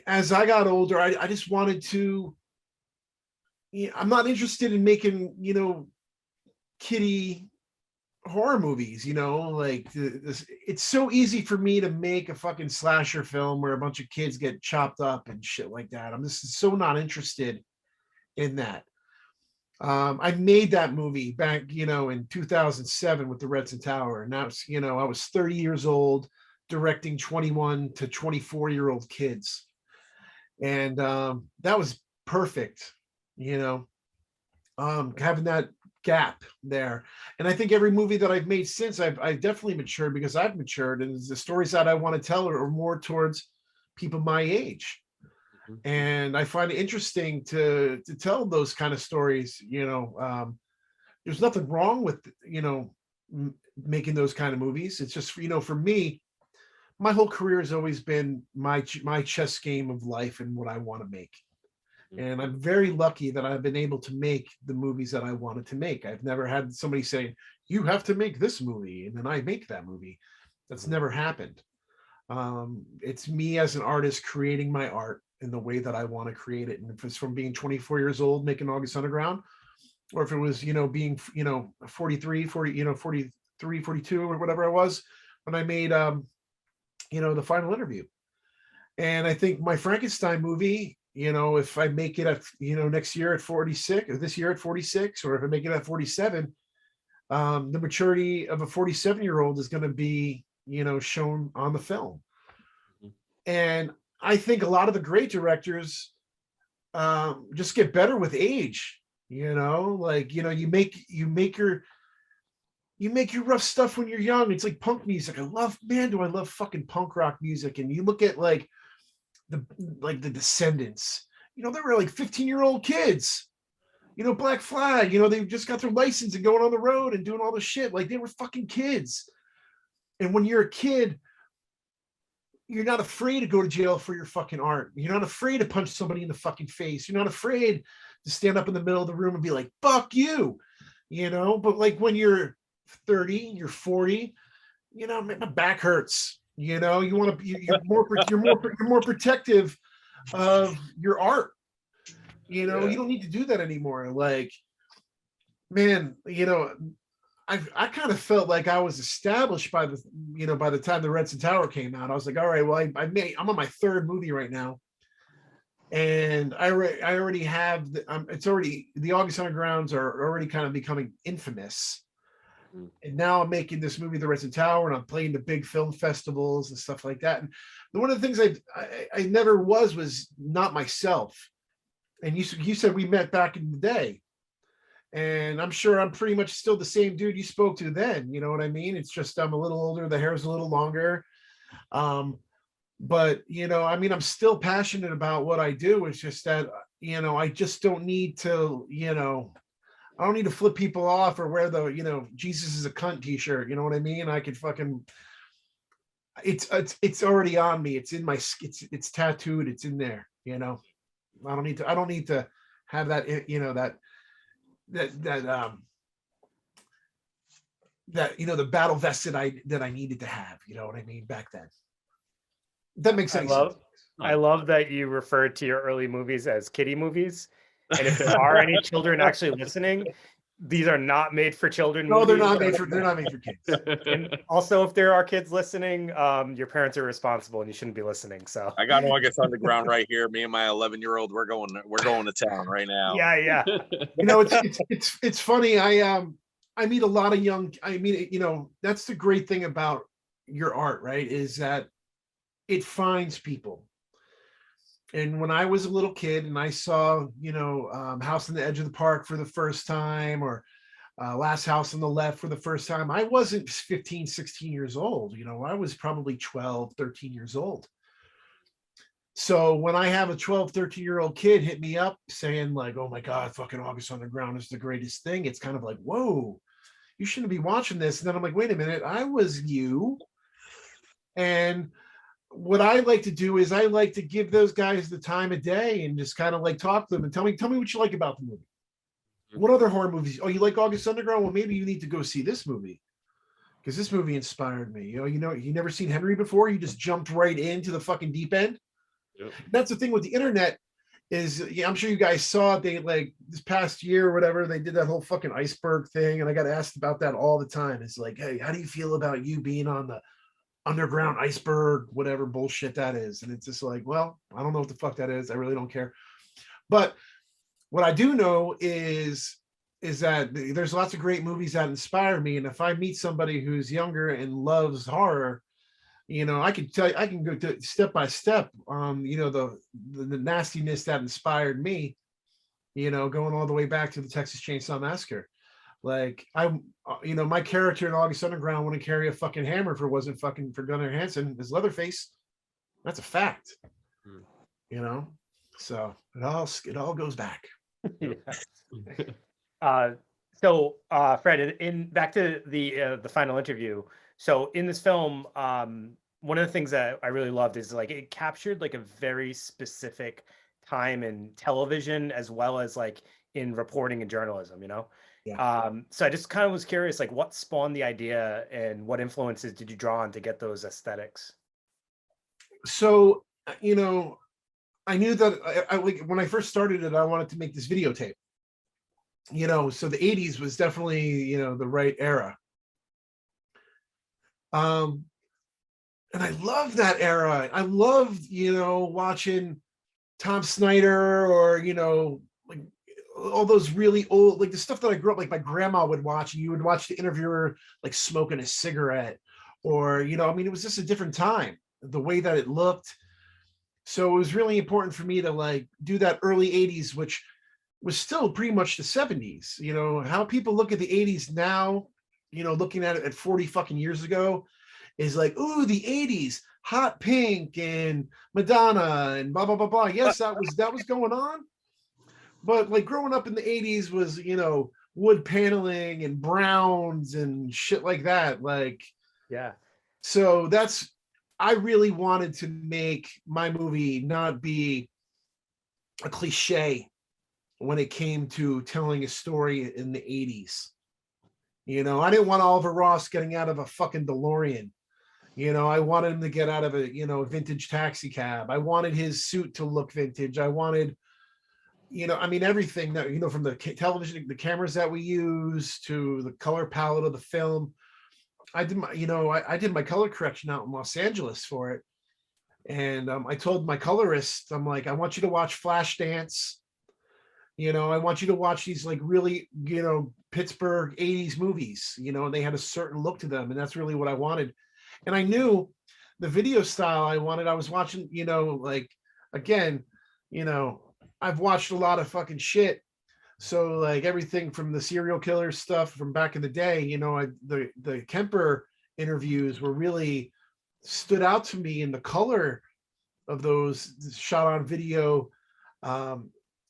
as I got older, I just wanted to, you know, I'm not interested in making, you know, kiddie horror movies, you know, like this, it's so easy for me to make a fucking slasher film where a bunch of kids get chopped up and shit like that. I'm just so not interested in that. I made that movie back, you know, in 2007 with the Redson Tower. And now, you know, I was 30 years old directing 21 to 24-year-old kids. And that was perfect, you know, having that gap there. And I think every movie that I've made since, I've definitely matured because I've matured. And the stories that I want to tell are more towards people my age. And I find it interesting to tell those kind of stories. You know, there's nothing wrong with, you know, making those kind of movies. It's just, you know, for me, my whole career has always been my chess game of life and what I want to make. And I'm very lucky that I've been able to make the movies that I wanted to make. I've never had somebody say, you have to make this movie, and then I make that movie. That's never happened. It's me as an artist creating my art in the way that I want to create it. And if it's from being 24 years old making August Underground, or if it was, you know, being, you know, 43, 42 or whatever I was when I made you know, The Final Interview. And I think my Frankenstein movie, you know, if I make it at, you know, next year at 46 or this year at 46, or if I make it at 47, the maturity of a 47-year-old is going to be, you know, shown on the film. And I think a lot of the great directors just get better with age, you know, like, you know, you make your rough stuff when you're young. It's like punk music. I love fucking punk rock music. And you look at like the Descendants, you know, they were like 15-year-old kids, you know, Black Flag, you know, they just got their license and going on the road and doing all this shit. Like they were fucking kids. And when you're a kid, you're not afraid to go to jail for your fucking art. You're not afraid to punch somebody in the fucking face. You're not afraid to stand up in the middle of the room and be like, fuck you, you know. But like when you're 30, you're 40, you know, my back hurts, you know, you want to, you're more protective of your art, you know. You don't need to do that anymore. Like, man, you know, I kind of felt like I was established by the, you know, by the time the Redson Tower came out. I was like, all right, well, I'm on my third movie right now, and I already have it's already, the August Undergrounds are already kind of becoming infamous. And now I'm making this movie, The Redson Tower, and I'm playing the big film festivals and stuff like that. And one of the things I never was not myself. And you said we met back in the day. And I'm sure I'm pretty much still the same dude you spoke to then. You know what I mean? It's just I'm a little older, the hair's a little longer. But, you know, I mean, I'm still passionate about what I do. It's just that, you know, I just don't need to, you know, I don't need to flip people off or wear the, you know, Jesus is a cunt t-shirt. You know what I mean? I could fucking, it's already on me. It's in my, it's tattooed. It's in there, you know. I don't need to have that, you know, that you know, the battle vest that I needed to have, you know what I mean, back then. That makes sense. I love that you referred to your early movies as kiddie movies. And if there are any children actually listening, these are not made for children. No, movies. they're not made for kids. And also, if there are kids listening, your parents are responsible and you shouldn't be listening. So I got August Underground right here. Me and my 11-year-old, we're going to town right now. Yeah. You know, it's funny. I meet a lot of young. I mean, you know, that's the great thing about your art, right? Is that it finds people. And when I was a little kid and I saw, you know, House on the Edge of the Park for the first time, or Last House on the Left for the first time, I wasn't 15, 16 years old. You know, I was probably 12, 13 years old. So when I have a 12, 13-year-old kid hit me up saying like, oh my God, fucking August Underground is the greatest thing, it's kind of like, whoa, you shouldn't be watching this. And then I'm like, wait a minute, I was you. And what I like to do is I like to give those guys the time of day and just kind of like talk to them and tell me what you like about the movie. What other horror movies? Oh, you like August Underground? Well, maybe you need to go see this movie because this movie inspired me. You know, you never seen Henry before. You just jumped right into the fucking deep end. Yep. That's the thing with the internet is, yeah, I'm sure you guys saw it. They like this past year or whatever, they did that whole fucking iceberg thing. And I got asked about that all the time. It's like, hey, how do you feel about you being on the underground iceberg, whatever bullshit that is? And it's just like, well, I don't know what the fuck that is. I really don't care. But what I do know is that there's lots of great movies that inspire me. And if I meet somebody who's younger and loves horror, I can tell you, I can go to step by step, the nastiness that inspired me, going all the way back to the Texas Chainsaw Massacre. Like my character in August Underground wouldn't carry a fucking hammer if it wasn't fucking for Gunnar Hansen, his Leatherface. That's a fact. So it all goes back. Fred, in back to the final interview. So in this film, one of the things that I really loved is like it captured like a very specific time in television as well as like in reporting and journalism, Yeah. So I just kind of was curious, like what spawned the idea and what influences did you draw on to get those aesthetics? So, I knew that I like when I first started it, I wanted to make this videotape. So the 80s was definitely, the right era. And I loved that era. I loved, watching Tom Snyder or, like all those really old, like the stuff that I grew up, like my grandma would watch, and you would watch the interviewer like smoking a cigarette or, it was just a different time, the way that it looked. So it was really important for me to like do that early 80s, which was still pretty much the 70s. How people look at the 80s now, looking at it at 40 fucking years ago is like, ooh, the 80s, hot pink and Madonna and blah, blah, blah, blah. Yes, that was going on. But like growing up in the 80s was, wood paneling and browns and shit like that. Like, yeah. So I really wanted to make my movie not be a cliche when it came to telling a story in the 80s. I didn't want Oliver Ross getting out of a fucking DeLorean. I wanted him to get out of a, vintage taxi cab. I wanted his suit to look vintage. I wanted, everything that, from the television, the cameras that we use to the color palette of the film. I did my, I did my color correction out in Los Angeles for it. And I told my colorist, I'm like, I want you to watch Flashdance. I want you to watch these like really, Pittsburgh 80s movies, and they had a certain look to them. And that's really what I wanted. And I knew the video style I wanted. I was watching, like, again, I've watched a lot of fucking shit. So like everything from the serial killer stuff from back in the day, the Kemper interviews were really stood out to me, in the color of those shot on video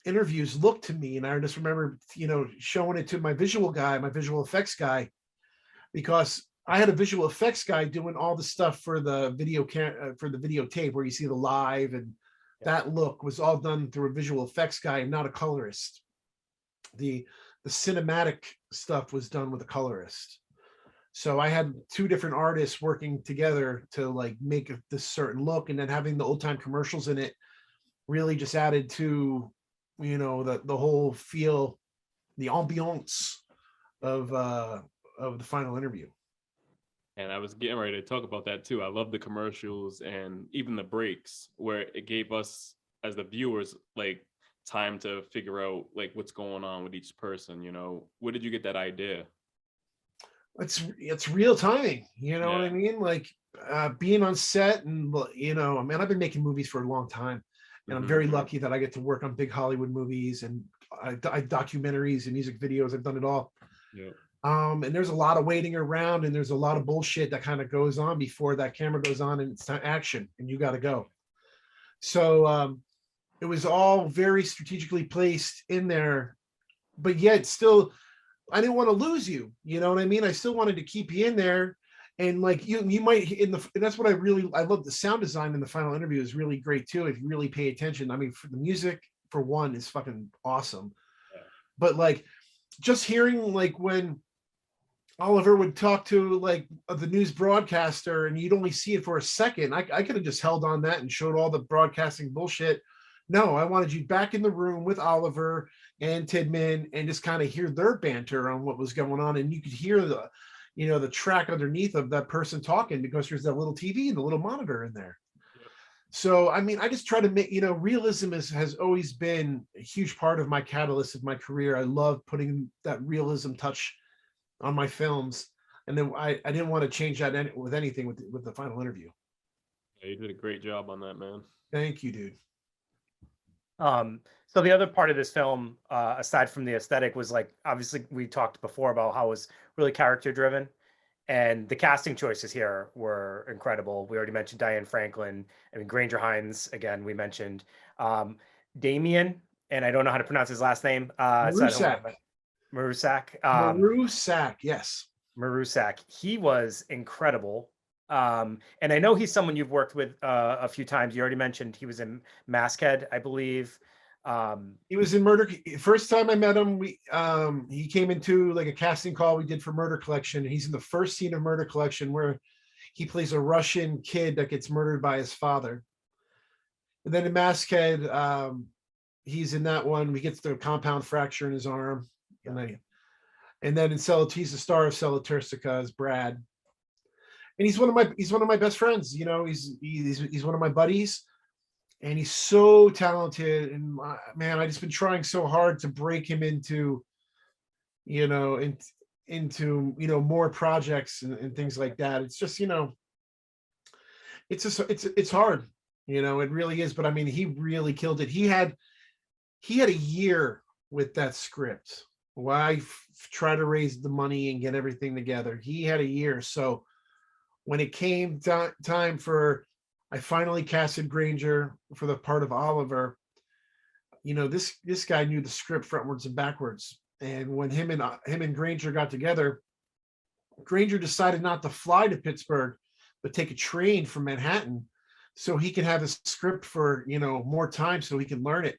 interviews looked to me. And I just remember, showing it to my visual effects guy, because I had a visual effects guy doing all the stuff for the for the videotape where you see the live, and that look was all done through a visual effects guy and not a colorist. The cinematic stuff was done with a colorist. So I had two different artists working together to like make this certain look, and then having the old time commercials in it really just added to, the whole feel, the ambiance of the final interview. And I was getting ready to talk about that too. I love the commercials and even the breaks where it gave us as the viewers like time to figure out like what's going on with each person. Where did you get that idea? It's real timing, what I mean? Like being on set, and I've been making movies for a long time, and I'm very lucky that I get to work on big Hollywood movies and documentaries and music videos. I've done it all. Yeah. And there's a lot of waiting around, and there's a lot of bullshit that kind of goes on before that camera goes on and it's action and you got to go. So it was all very strategically placed in there, but yet still, I didn't want to lose you. You know what I mean? I still wanted to keep you in there. And like you might and that's what I love. The sound design in the final interview is really great too. If you really pay attention, I mean, for the music for one is fucking awesome. Yeah. But like just hearing like when Oliver would talk to like the news broadcaster and you'd only see it for a second. I could have just held on that and showed all the broadcasting bullshit. No, I wanted you back in the room with Oliver and Tidman and just kind of hear their banter on what was going on. And you could hear the, the track underneath of that person talking because there's that little TV and the little monitor in there. Yep. So, I mean, I just try to make, realism has always been a huge part of my catalyst of my career. I love putting that realism touch on my films. And then I didn't want to change that with anything with the final interview. Yeah, you did a great job on that, man. Thank you, dude. So the other part of this film, aside from the aesthetic, was like, obviously we talked before about how it was really character driven, and the casting choices here were incredible. We already mentioned Diane Franklin. I mean, Grainger, Hines, again, we mentioned Damien, and I don't know how to pronounce his last name. Marusak. Marusak. Marusak, yes. Marusak. He was incredible. And I know he's someone you've worked with a few times. You already mentioned he was in Maskhead, I believe. He was in Murder. First time I met him, he came into like a casting call we did for Murder Collection. He's in the first scene of Murder Collection where he plays a Russian kid that gets murdered by his father. And then in Maskhead, he's in that one. He gets the compound fracture in his arm. And then in he's the star of Celaturcica as Brad. And he's one of my best friends. He's one of my buddies, and he's so talented. And man, I just been trying so hard to break him into more projects and things like that. It's just it's hard. It really is. But I mean, he really killed it. He had a year with that script. While I try to raise the money and get everything together, he had a year. So when it came time for, I finally casted Grainger for the part of Oliver. This guy knew the script frontwards and backwards. And when him and Grainger got together, Grainger decided not to fly to Pittsburgh, but take a train from Manhattan, so he could have a script for more time, so he could learn it.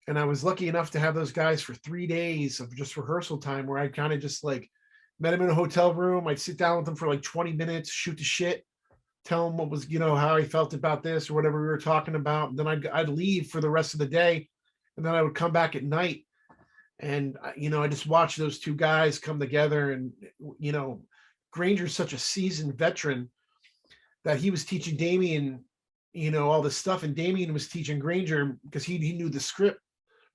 And I was lucky enough to have those guys for 3 days of just rehearsal time, where I kind of just like met him in a hotel room. I'd sit down with them for like 20 minutes, shoot the shit, tell him what was, how I felt about this or whatever we were talking about. And then I'd leave for the rest of the day. And then I would come back at night. And, I just watched those two guys come together. And, Grainger's such a seasoned veteran that he was teaching Damien, all this stuff. And Damien was teaching Grainger because he knew the script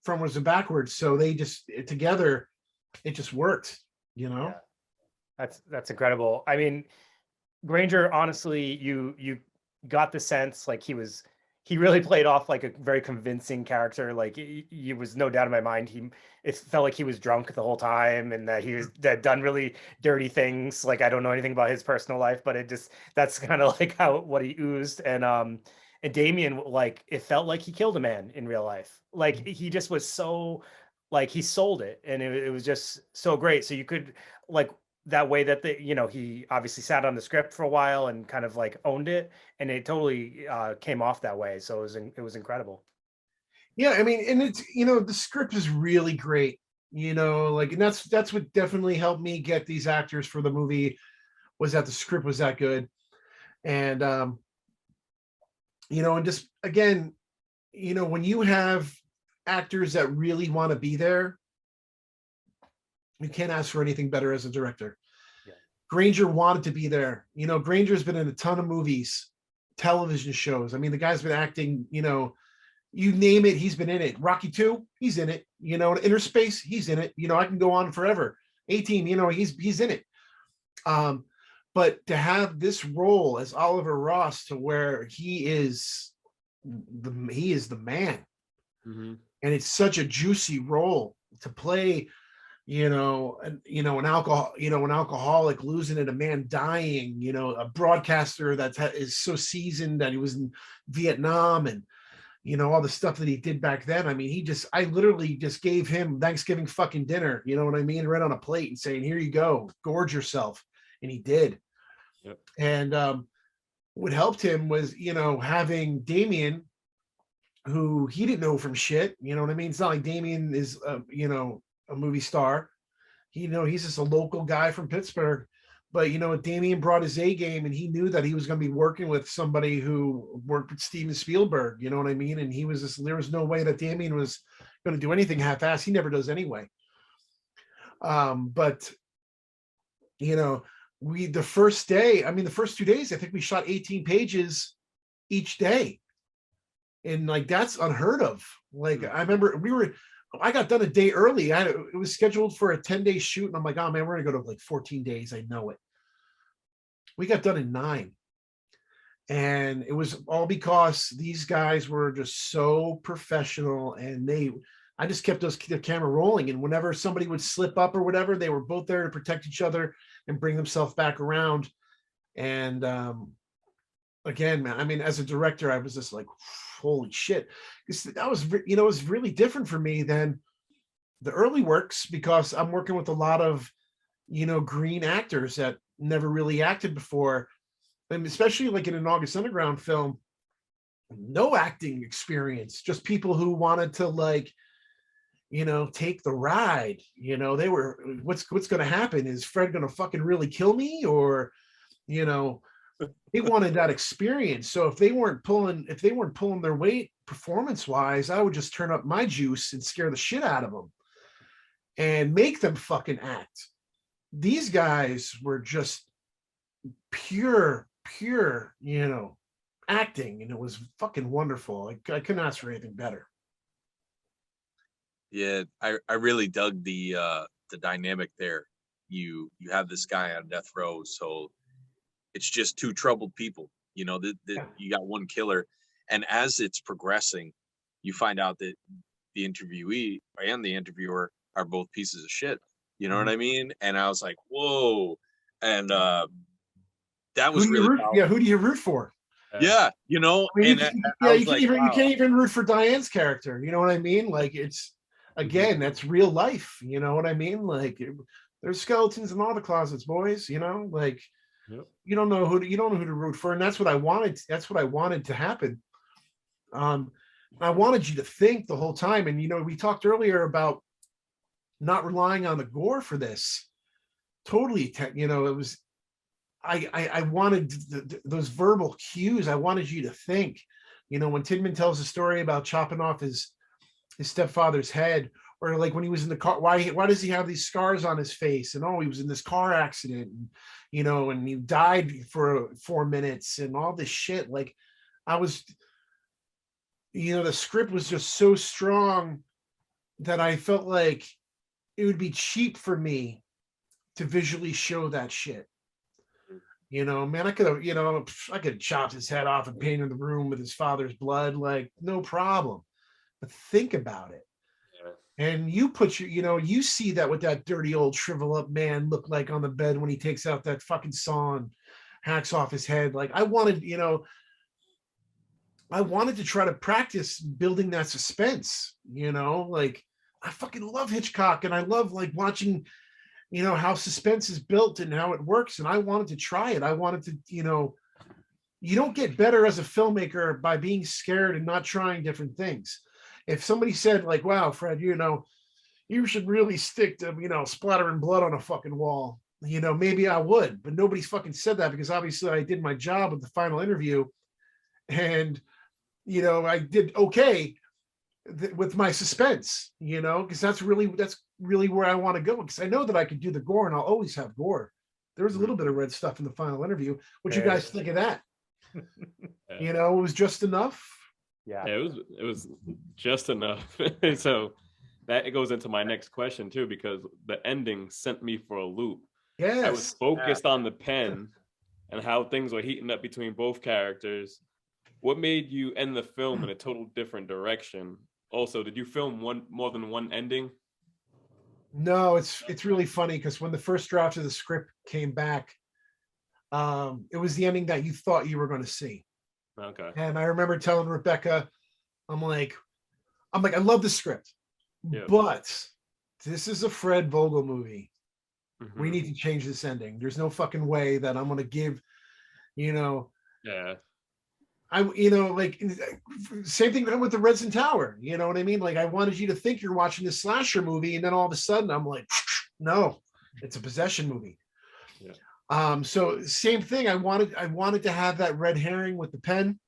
frontwards and backwards. So they just together, it just worked, Yeah. That's incredible. I mean, Grainger, honestly, you got the sense like he really played off like a very convincing character. Like he was no doubt in my mind. It felt like he was drunk the whole time, and that that done really dirty things. Like I don't know anything about his personal life, but that's kind of like what he oozed. And Damien, like it felt like he killed a man in real life. Like he just was so, like he sold it, and it was just so great. So you could like that way that he obviously sat on the script for a while and kind of like owned it, and it totally came off that way. So it was incredible. Yeah, I mean, and it's the script is really great. And that's what definitely helped me get these actors for the movie, was that the script was that good. And and just again, when you have actors that really want to be there, you can't ask for anything better as a director. Yeah. Grainger wanted to be there. Grainger's been in a ton of movies, television shows. I mean, the guy's been acting, you name it, he's been in it. Rocky 2, he's in it. Inner Space, he's in it. I can go on forever. 18, he's in it. But to have this role as Oliver Ross, to where he is the man. Mm-hmm. And it's such a juicy role to play. An alcoholic losing it, a man dying, a broadcaster that is so seasoned that he was in Vietnam, and all the stuff that he did back then. I mean, I literally just gave him Thanksgiving fucking dinner, you know what I mean, right on a plate, and saying, here you go, gorge yourself. And he did. Yep. And what helped him was having Damien, who he didn't know from shit, you know what I mean. It's not like Damien is a movie star. He's just a local guy from Pittsburgh But Damien brought his A game, and he knew that he was going to be working with somebody who worked with Steven Spielberg. You know what I mean? And there was no way that Damien was going to do anything half-assed. He never does anyway. But the first 2 days, I think we shot 18 pages each day, and like that's unheard of. Like I remember I got done a day early. It was scheduled for a 10-day shoot, and I'm like, oh man, we're gonna go to like 14 days. I know it. We got done in 9, and it was all because these guys were just so professional, and I just kept the camera rolling, and whenever somebody would slip up or whatever, they were both there to protect each other and bring themselves back around. And again, man, I mean, as a director, I was just like, holy shit. That was, it was really different for me than the early works, because I'm working with a lot of, green actors that never really acted before. And especially like in an August Underground film, no acting experience, just people who wanted to like, take the ride. They were, what's going to happen? Is Fred going to fucking really kill me? Or, they wanted that experience. So if they weren't pulling their weight performance wise, I would just turn up my juice and scare the shit out of them and make them fucking act. These guys were just pure, acting, and it was fucking wonderful. I couldn't ask for anything better. Yeah, I really dug the dynamic there. You have this guy on death row, so it's just 2 troubled people. You got one killer, and as it's progressing, you find out that the interviewee and the interviewer are both pieces of shit. You know what I mean? And I was like, whoa. And that was really powerful. Who do you root for? Yeah, I mean, you can't even root for Diane's character. You know what I mean? Like, it's, again, that's real life. You know what I mean? Like, there's skeletons in all the closets, boys. Like, yep. You don't know who to root for, and that's what I wanted. That's what I wanted to happen. I wanted you to think the whole time, and we talked earlier about not relying on the gore for this. Totally, it was. I wanted those verbal cues. I wanted you to think. When Tidman tells a story about chopping off his stepfather's head, or like when he was in the car, why does he have these scars on his face? And he was in this car accident, and, and he died for 4 minutes, and all this shit. Like, I was, the script was just so strong that I felt like it would be cheap for me to visually show that shit. Man, I could have chopped his head off and painted the room with his father's blood, like, no problem. But think about it. Yeah. And you put you see that what that dirty old shrivel up man looked like on the bed when he takes out that fucking saw and hacks off his head. Like, I wanted to try to practice building that suspense, like, I fucking love Hitchcock, and I love like watching, how suspense is built and how it works. And I wanted to try it. I wanted to, you don't get better as a filmmaker by being scared and not trying different things. If somebody said like, wow, Fred, you should really stick to, splattering blood on a fucking wall, maybe I would, but nobody's fucking said that, because obviously I did my job with the final interview, and, I did okay with my suspense, because that's really where I want to go, because I know that I could do the gore, and I'll always have gore. There was a little bit of red stuff in the final interview. What you guys think of that? It was just enough. Yeah, it was just enough. So that goes into my next question too, because the ending sent me for a loop. Yes. I was focused on the pen and how things were heating up between both characters. What made you end the film in a total different direction? Also, did you film more than one ending? No, it's really funny, because when the first draft of the script came back, it was the ending that you thought you were going to see. Okay. And I remember telling Rebecca, I'm like, I love the script, but this is a Fred Vogel movie. Mm-hmm. We need to change this ending. There's no fucking way that I'm going to give, Yeah. Like, same thing with the Redson Tower. You know what I mean? Like, I wanted you to think you're watching this slasher movie, and then all of a sudden I'm like, no, it's a possession movie. Yeah. So same thing. I wanted to have that red herring with the pen.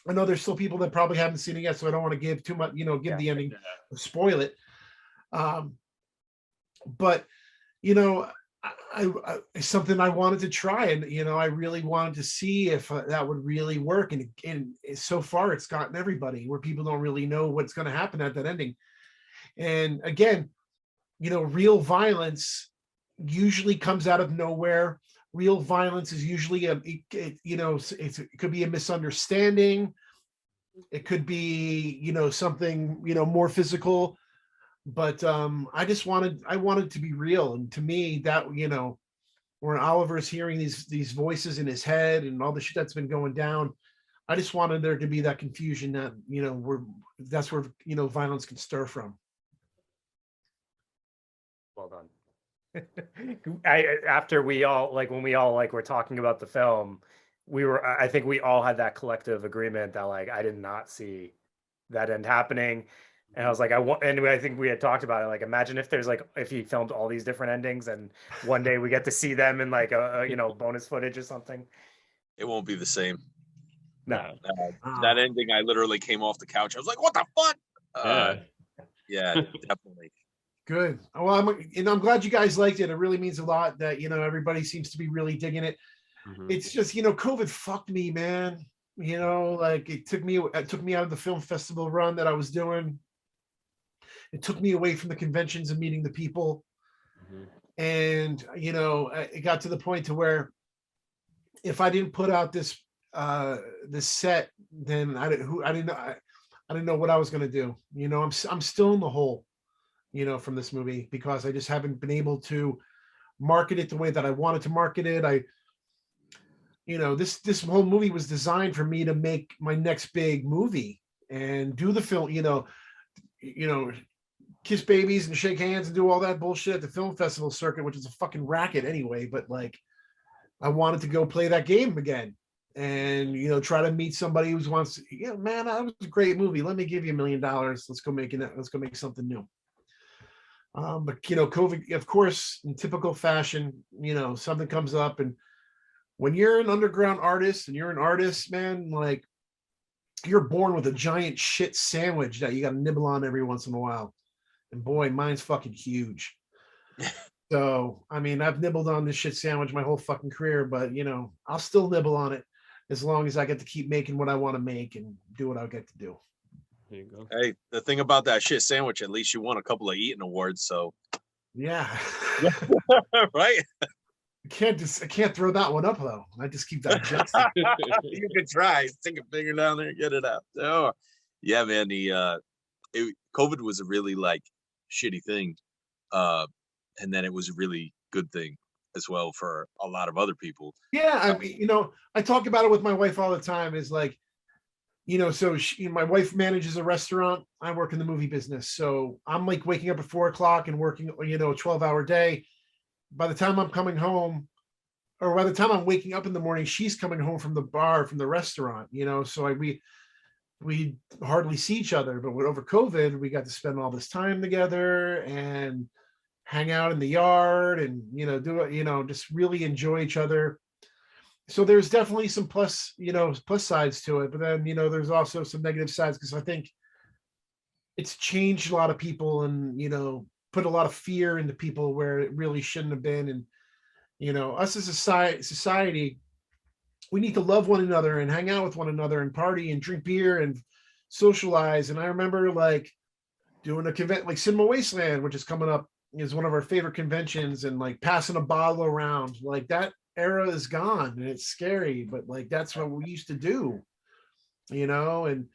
I know there's still people that probably haven't seen it yet, so I don't want to give too much, give the ending, spoil it. But it's something I wanted to try, and I really wanted to see if that would really work. And so far, it's gotten everybody where people don't really know what's going to happen at that ending. And again, real violence usually comes out of nowhere. Real violence is usually it could be a misunderstanding. It could be something more physical. But I wanted to be real, and to me that when Oliver's hearing these voices in his head and all the shit that's been going down, I just wanted there to be that confusion that that's where violence can stir from. Well done. After we all when we all were talking about the film, I think we all had that collective agreement that I did not see that end happening. And I was like, and I think we had talked about it. Imagine if there's if he filmed all these different endings, and one day we get to see them in a bonus footage or something. It won't be the same. No, that ending, I literally came off the couch. I was like, "What the fuck?" Yeah, definitely. Good. Well, I'm glad you guys liked it. It really means a lot that everybody seems to be really digging it. Mm-hmm. It's just COVID fucked me, man. It took me out of the film festival run that I was doing. It took me away from the conventions and meeting the people. Mm-hmm. And, it got to the point to where if I didn't put out this set, then I didn't know what I was going to do. I'm still in the hole, from this movie, because I just haven't been able to market it the way that I wanted to market it. This whole movie was designed for me to make my next big movie and do the film, kiss babies and shake hands and do all that bullshit at the film festival circuit, which is a fucking racket anyway. But I wanted to go play that game again and, try to meet somebody who wants to, man, that was a great movie. Let me give you $1 million. Let's go make something new. But, COVID, of course, in typical fashion, something comes up. And when you're an underground artist and you're an artist, man, you're born with a giant shit sandwich that you got to nibble on every once in a while. And boy, mine's fucking huge. So, I've nibbled on this shit sandwich my whole fucking career, but I'll still nibble on it as long as I get to keep making what I want to make and do what I get to do. There you go. Hey, the thing about that shit sandwich, at least you won a couple of eating awards, so yeah. Right? I can't throw that one up though. I just keep digesting. You can try. Stick a finger down there and get it out. Oh, yeah, man. COVID was a really shitty thing, and then it was a really good thing as well for a lot of other people. Yeah, I talk about it with my wife all the time. Is so my wife manages a restaurant. I work in the movie business, so I'm waking up at 4:00 and working a 12-hour day. By the time I'm coming home, or by the time I'm waking up in the morning, she's coming home from the bar, from the restaurant. So we hardly see each other. But over COVID, we got to spend all this time together and hang out in the yard and do just really enjoy each other. So there's definitely some plus sides to it, but then there's also some negative sides, because I think it's changed a lot of people and put a lot of fear into people where it really shouldn't have been. And us as a society, we need to love one another and hang out with one another and party and drink beer and socialize. And I remember doing a convention like Cinema Wasteland, which is coming up, is one of our favorite conventions, and passing a bottle around. That era is gone, and it's scary, but that's what we used to do, and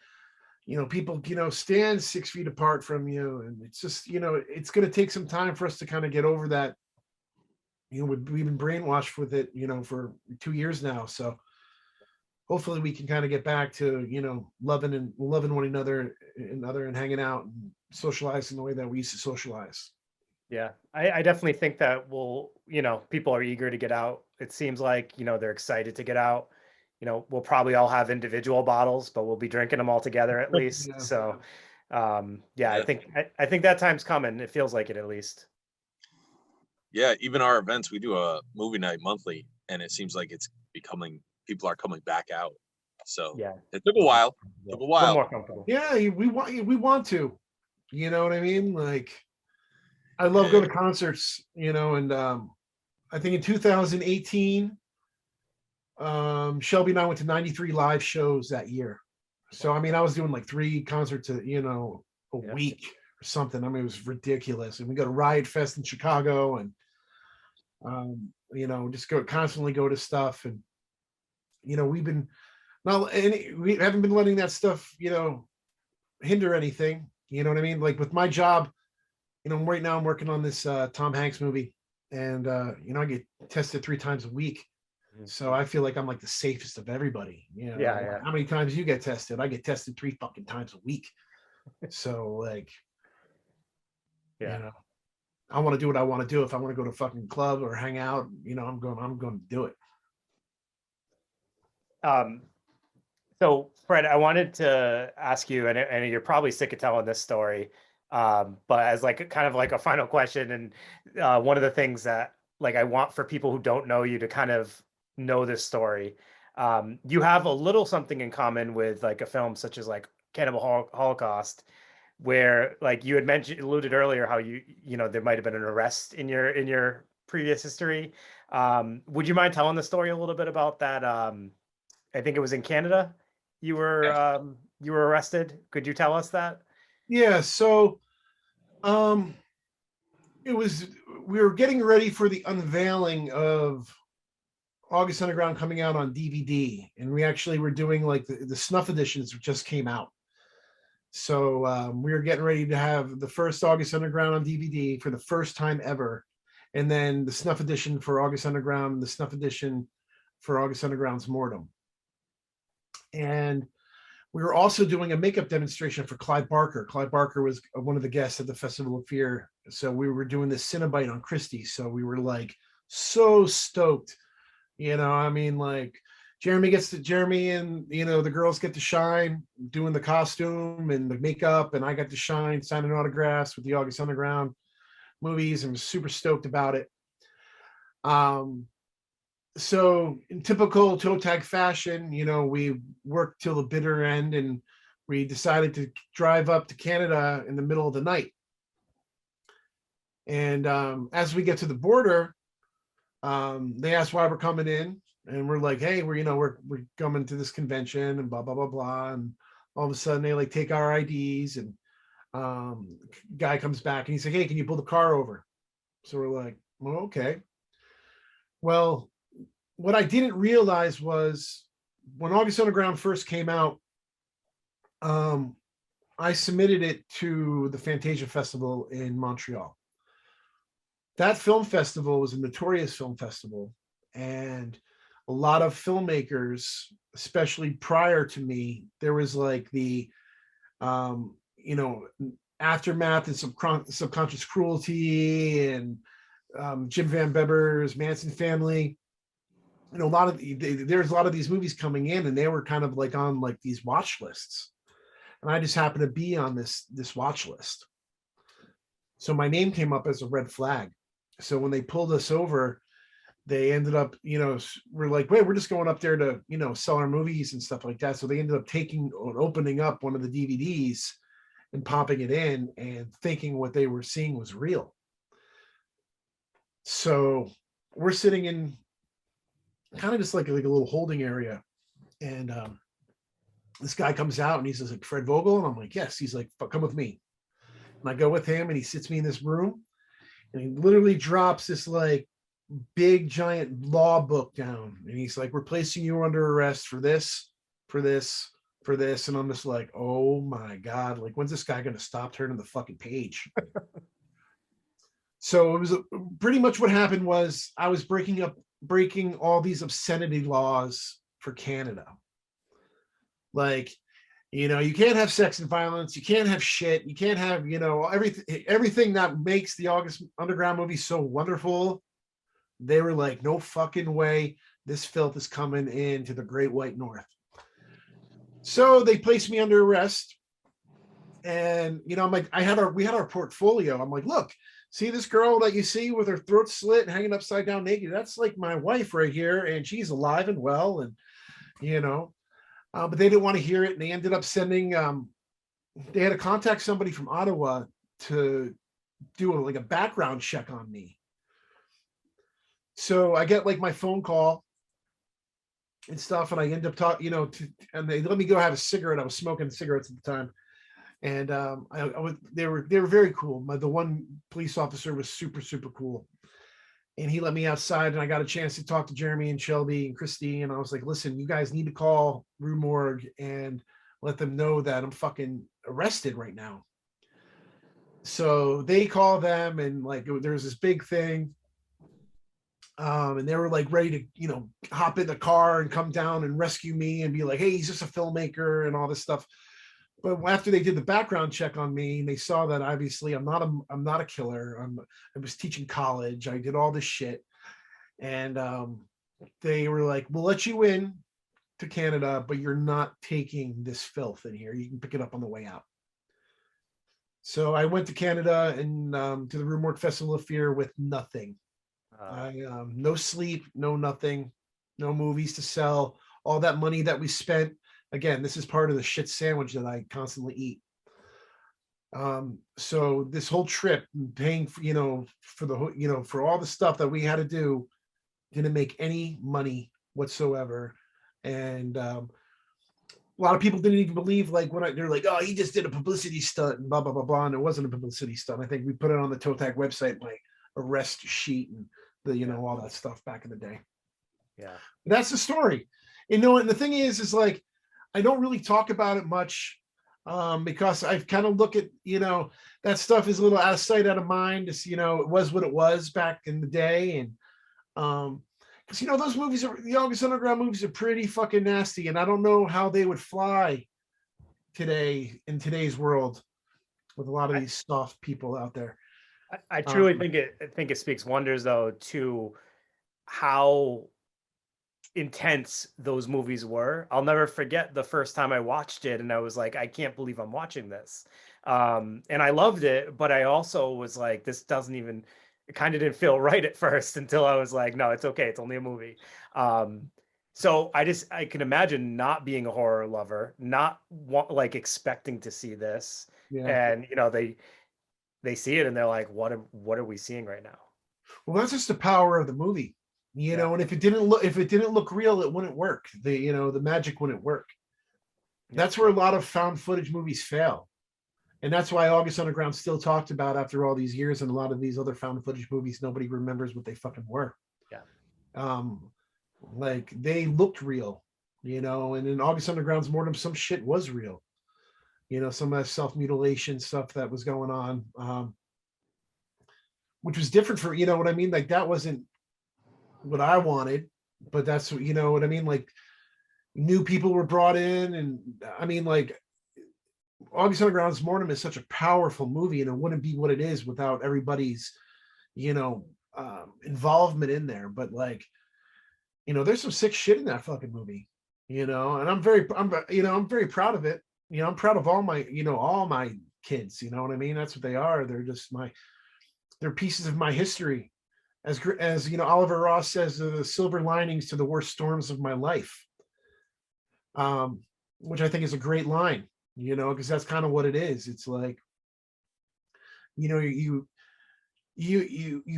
people stand 6 feet apart from you, and it's just it's going to take some time for us to kind of get over that. We've been brainwashed with it for 2 years now, so hopefully we can kind of get back to loving one another and hanging out and socializing the way that we used to socialize. Yeah, I definitely think that people are eager to get out. It seems like, they're excited to get out. We'll probably all have individual bottles, but we'll be drinking them all together at least. Yeah. So, I think that time's coming. It feels like it, at least. Yeah, even our events, we do a movie night monthly, and it seems like it's becoming, people are coming back out. So Yeah. it took a while. Yeah. Took a A little while. more comfortable. Yeah, we want to, you know what I mean? Like, I love Yeah. going to concerts, you know, and I think in 2018, Shelby and I went to 93 live shows that year. So I mean, I was doing like 3 concerts a Yeah. week or something. I mean, it was ridiculous. And we go to Riot Fest in Chicago, and just constantly go to stuff. And we've been we haven't been letting that stuff hinder anything. You know what I mean? Like with my job, right now I'm working on this Tom Hanks movie, and I get tested 3 times a week. So I feel like I'm like the safest of everybody. Yeah. How many times you get tested? I get tested 3 fucking times a week. So like, Yeah. I want to do what I want to do. If I want to go to a fucking club or hang out, I'm going to do it. So Fred, I wanted to ask you, and you're probably sick of telling this story, but as like kind of like a final question, and one of the things that like I want for people who don't know you to kind of know this story, you have a little something in common with like a film such as like Cannibal Holocaust, where like you had alluded earlier how there might have been an arrest in your previous history. Would you mind telling the story a little bit about that? I think it was in Canada. You were arrested. Could you tell us that? Yeah. So, we were getting ready for the unveiling of August Underground coming out on DVD, and we actually were doing like the snuff editions which just came out. So we were getting ready to have the first August Underground on DVD for the first time ever, and then the snuff edition for August Underground, the snuff edition for August Underground's Mortem. And we were also doing a makeup demonstration for Clive Barker. Clive Barker was one of the guests at the Festival of Fear. So we were doing this Cinnabite on Christie. So we were like so stoked. I mean, like Jeremy and the girls get to shine doing the costume and the makeup, and I got to shine signing autographs with the August Underground movies, and was super stoked about it. So in typical ToeTag fashion, we worked till the bitter end, and we decided to drive up to Canada in the middle of the night. And as we get to the border, they asked why we're coming in, and we're like, hey, we're coming to this convention and blah blah blah blah. And all of a sudden they like take our IDs, and guy comes back and he's like, hey, can you pull the car over? So we're like, well, okay. Well, what I didn't realize was when August Underground first came out, I submitted it to the Fantasia Festival in Montreal. That film festival was a notorious film festival, and a lot of filmmakers, especially prior to me, there was like the Aftermath and Subconscious Cruelty, and Jim Van Beber's Manson Family. There's a lot of these movies coming in, and they were kind of like on like these watch lists, and I just happened to be on this watch list. So my name came up as a red flag. So when they pulled us over, they ended up, we're like, wait, we're just going up there to, sell our movies and stuff like that. So they ended up opening up one of the DVDs and popping it in and thinking what they were seeing was real. So we're sitting in kind of just like a little holding area. And this guy comes out and he says, like, Fred Vogel? And I'm like, yes. He's like, come with me. And I go with him, and he sits me in this room, and he literally drops this like big giant law book down. And he's like, we're placing you under arrest for this, for this, for this. And I'm just like, oh my God, like, when's this guy going to stop turning the fucking page? So it was pretty much what happened was I was breaking all these obscenity laws for Canada. Like, you can't have sex and violence. You can't have shit. You can't have, everything that makes the August Underground movie so wonderful. They were like, no fucking way. This filth is coming into the Great White North. So they placed me under arrest. And I'm like, we had our portfolio. I'm like, look, see this girl that you see with her throat slit and hanging upside down naked? That's like my wife right here, and she's alive and well. And but they didn't want to hear it, and they ended up sending. They had to contact somebody from Ottawa to do a background check on me. So I get like my phone call and stuff, and I end up talking, and they let me go have a cigarette. I was smoking cigarettes at the time, and they were very cool. The one police officer was super, super cool, and he let me outside, and I got a chance to talk to Jeremy and Shelby and Christy, and I was like, listen, you guys need to call Rue Morgue and let them know that I'm fucking arrested right now. So they call them, and like there was this big thing, and they were like ready to hop in the car and come down and rescue me and be like, hey, he's just a filmmaker and all this stuff. But after they did the background check on me, and they saw that obviously I'm not a killer. I was teaching college. I did all this shit, and they were like, we'll let you in to Canada, but you're not taking this filth in here. You can pick it up on the way out. So I went to Canada and to the Rue Morgue Festival of Fear with nothing. No sleep, no nothing, no movies to sell. All that money that we spent, again, this is part of the shit sandwich that I constantly eat. So this whole trip, paying for all the stuff that we had to do, didn't make any money whatsoever. And a lot of people didn't even believe, like, they're like, oh, he just did a publicity stunt and blah, blah, blah, blah. And it wasn't a publicity stunt. I think we put it on the ToeTag website, my arrest sheet and all that stuff back in the day. Yeah. That's the story. And the thing is like, I don't really talk about it much because I've kind of look at, that stuff is a little out of sight, out of mind. It's, it was what it was back in the day. And, because those movies the August Underground movies are pretty fucking nasty, and I don't know how they would fly today in today's world with a lot of these soft people out there. I truly think it speaks wonders though to how intense those movies were. I'll never forget the first time I watched it, and I was like, I can't believe I'm watching this. And I loved it, but I also was like, this doesn't even. It kind of didn't feel right at first until I was like, no, it's okay. It's only a movie. So I can imagine not being a horror lover, not expecting to see this. Yeah. And, they see it and they're like, what are we seeing right now? Well, that's just the power of the movie, and if it didn't look real, it wouldn't work. The magic wouldn't work. That's where a lot of found footage movies fail. And that's why August Underground still talked about after all these years, and a lot of these other found footage movies, nobody remembers what they fucking were. Yeah. Like they looked real, and in August Underground's Mortem, some shit was real. Some of that self-mutilation stuff that was going on, which was different for, what I mean? Like that wasn't what I wanted, but that's, what I mean? Like new people were brought in, and I mean, like, August Underground's Mortem is such a powerful movie, and it wouldn't be what it is without everybody's, involvement in there. But like, there's some sick shit in that fucking movie, and I'm very proud of it. I'm proud of all my kids. You know what I mean? That's what they are. They're just they're pieces of my history. As Oliver Ross says, the silver linings to the worst storms of my life. Which I think is a great line. Because that's kind of what it is. It's like, you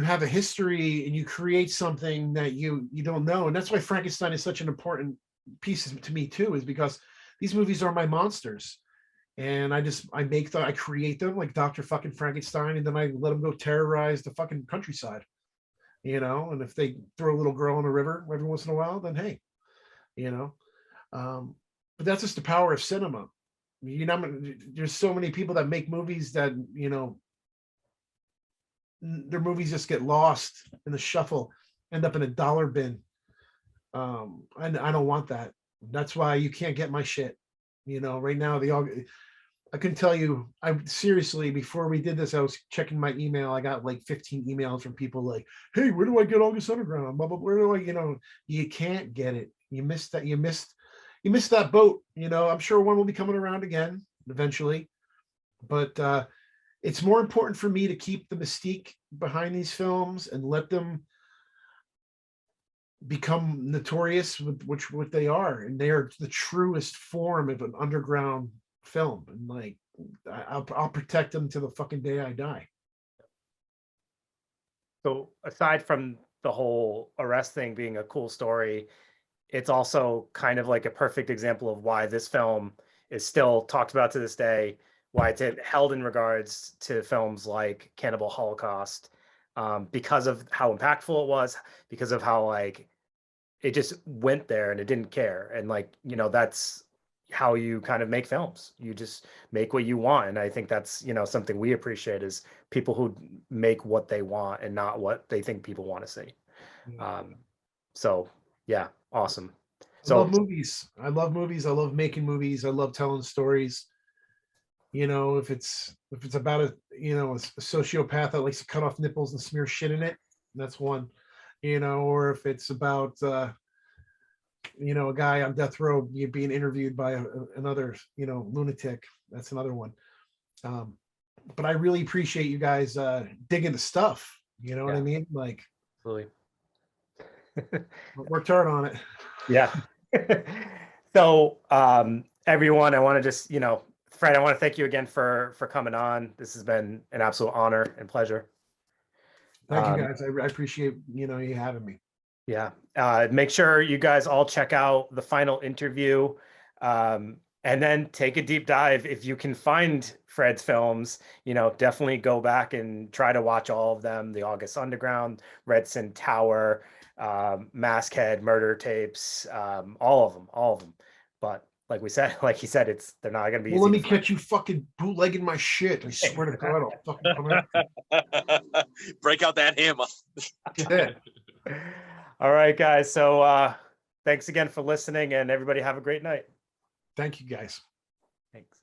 have a history and you create something that you don't know. And that's why Frankenstein is such an important piece to me too, is because these movies are my monsters. And I create them like Dr. fucking Frankenstein, and then I let them go terrorize the fucking countryside, and if they throw a little girl in a river every once in a while, then hey, but that's just the power of cinema. There's so many people that make movies that, their movies just get lost in the shuffle, end up in a dollar bin. And I don't want that. That's why you can't get my shit. Right now, I can tell you, seriously, before we did this, I was checking my email. I got like 15 emails from people like, hey, where do I get August Underground? Blah, blah, where do I, you can't get it. You missed that. You missed that boat. I'm sure one will be coming around again eventually. but it's more important for me to keep the mystique behind these films and let them become notorious with which what they are, and they are the truest form of an underground film. And like, I'll protect them to the fucking day I die. So aside from the whole arrest thing being a cool story, it's also kind of like a perfect example of why this film is still talked about to this day, why it's held in regards to films like Cannibal Holocaust, because of how impactful it was, because of how like it just went there and it didn't care. And like, you know, that's how you kind of make films. You just make what you want. And I think that's, you know, something we appreciate is people who make what they want and not what they think people want to see. So yeah, awesome. I love movies. I love movies. I love making movies. I love telling stories. You know, if it's about a sociopath that likes to cut off nipples and smear shit in it, that's one. You know, or if it's about a guy on death row being interviewed by another lunatic, that's another one. But I really appreciate you guys digging the stuff. You know what I mean? Like, absolutely. Worked hard on it. Yeah. So everyone, I want to just, Fred, I want to thank you again for coming on. This has been an absolute honor and pleasure. Thank you guys. I appreciate you having me. Yeah. Make sure you guys all check out the final interview, and then take a deep dive. If you can find Fred's films, definitely go back and try to watch all of them. The August Underground, Redson Tower, Maskhead, Murder Tapes, all of them. But like he said, they're not going to be easy. Let me catch you fucking bootlegging my shit. I swear to God, I'll fucking come out. Break out that hammer. Yeah. All right, guys. So thanks again for listening, and everybody have a great night. Thank you, guys. Thanks.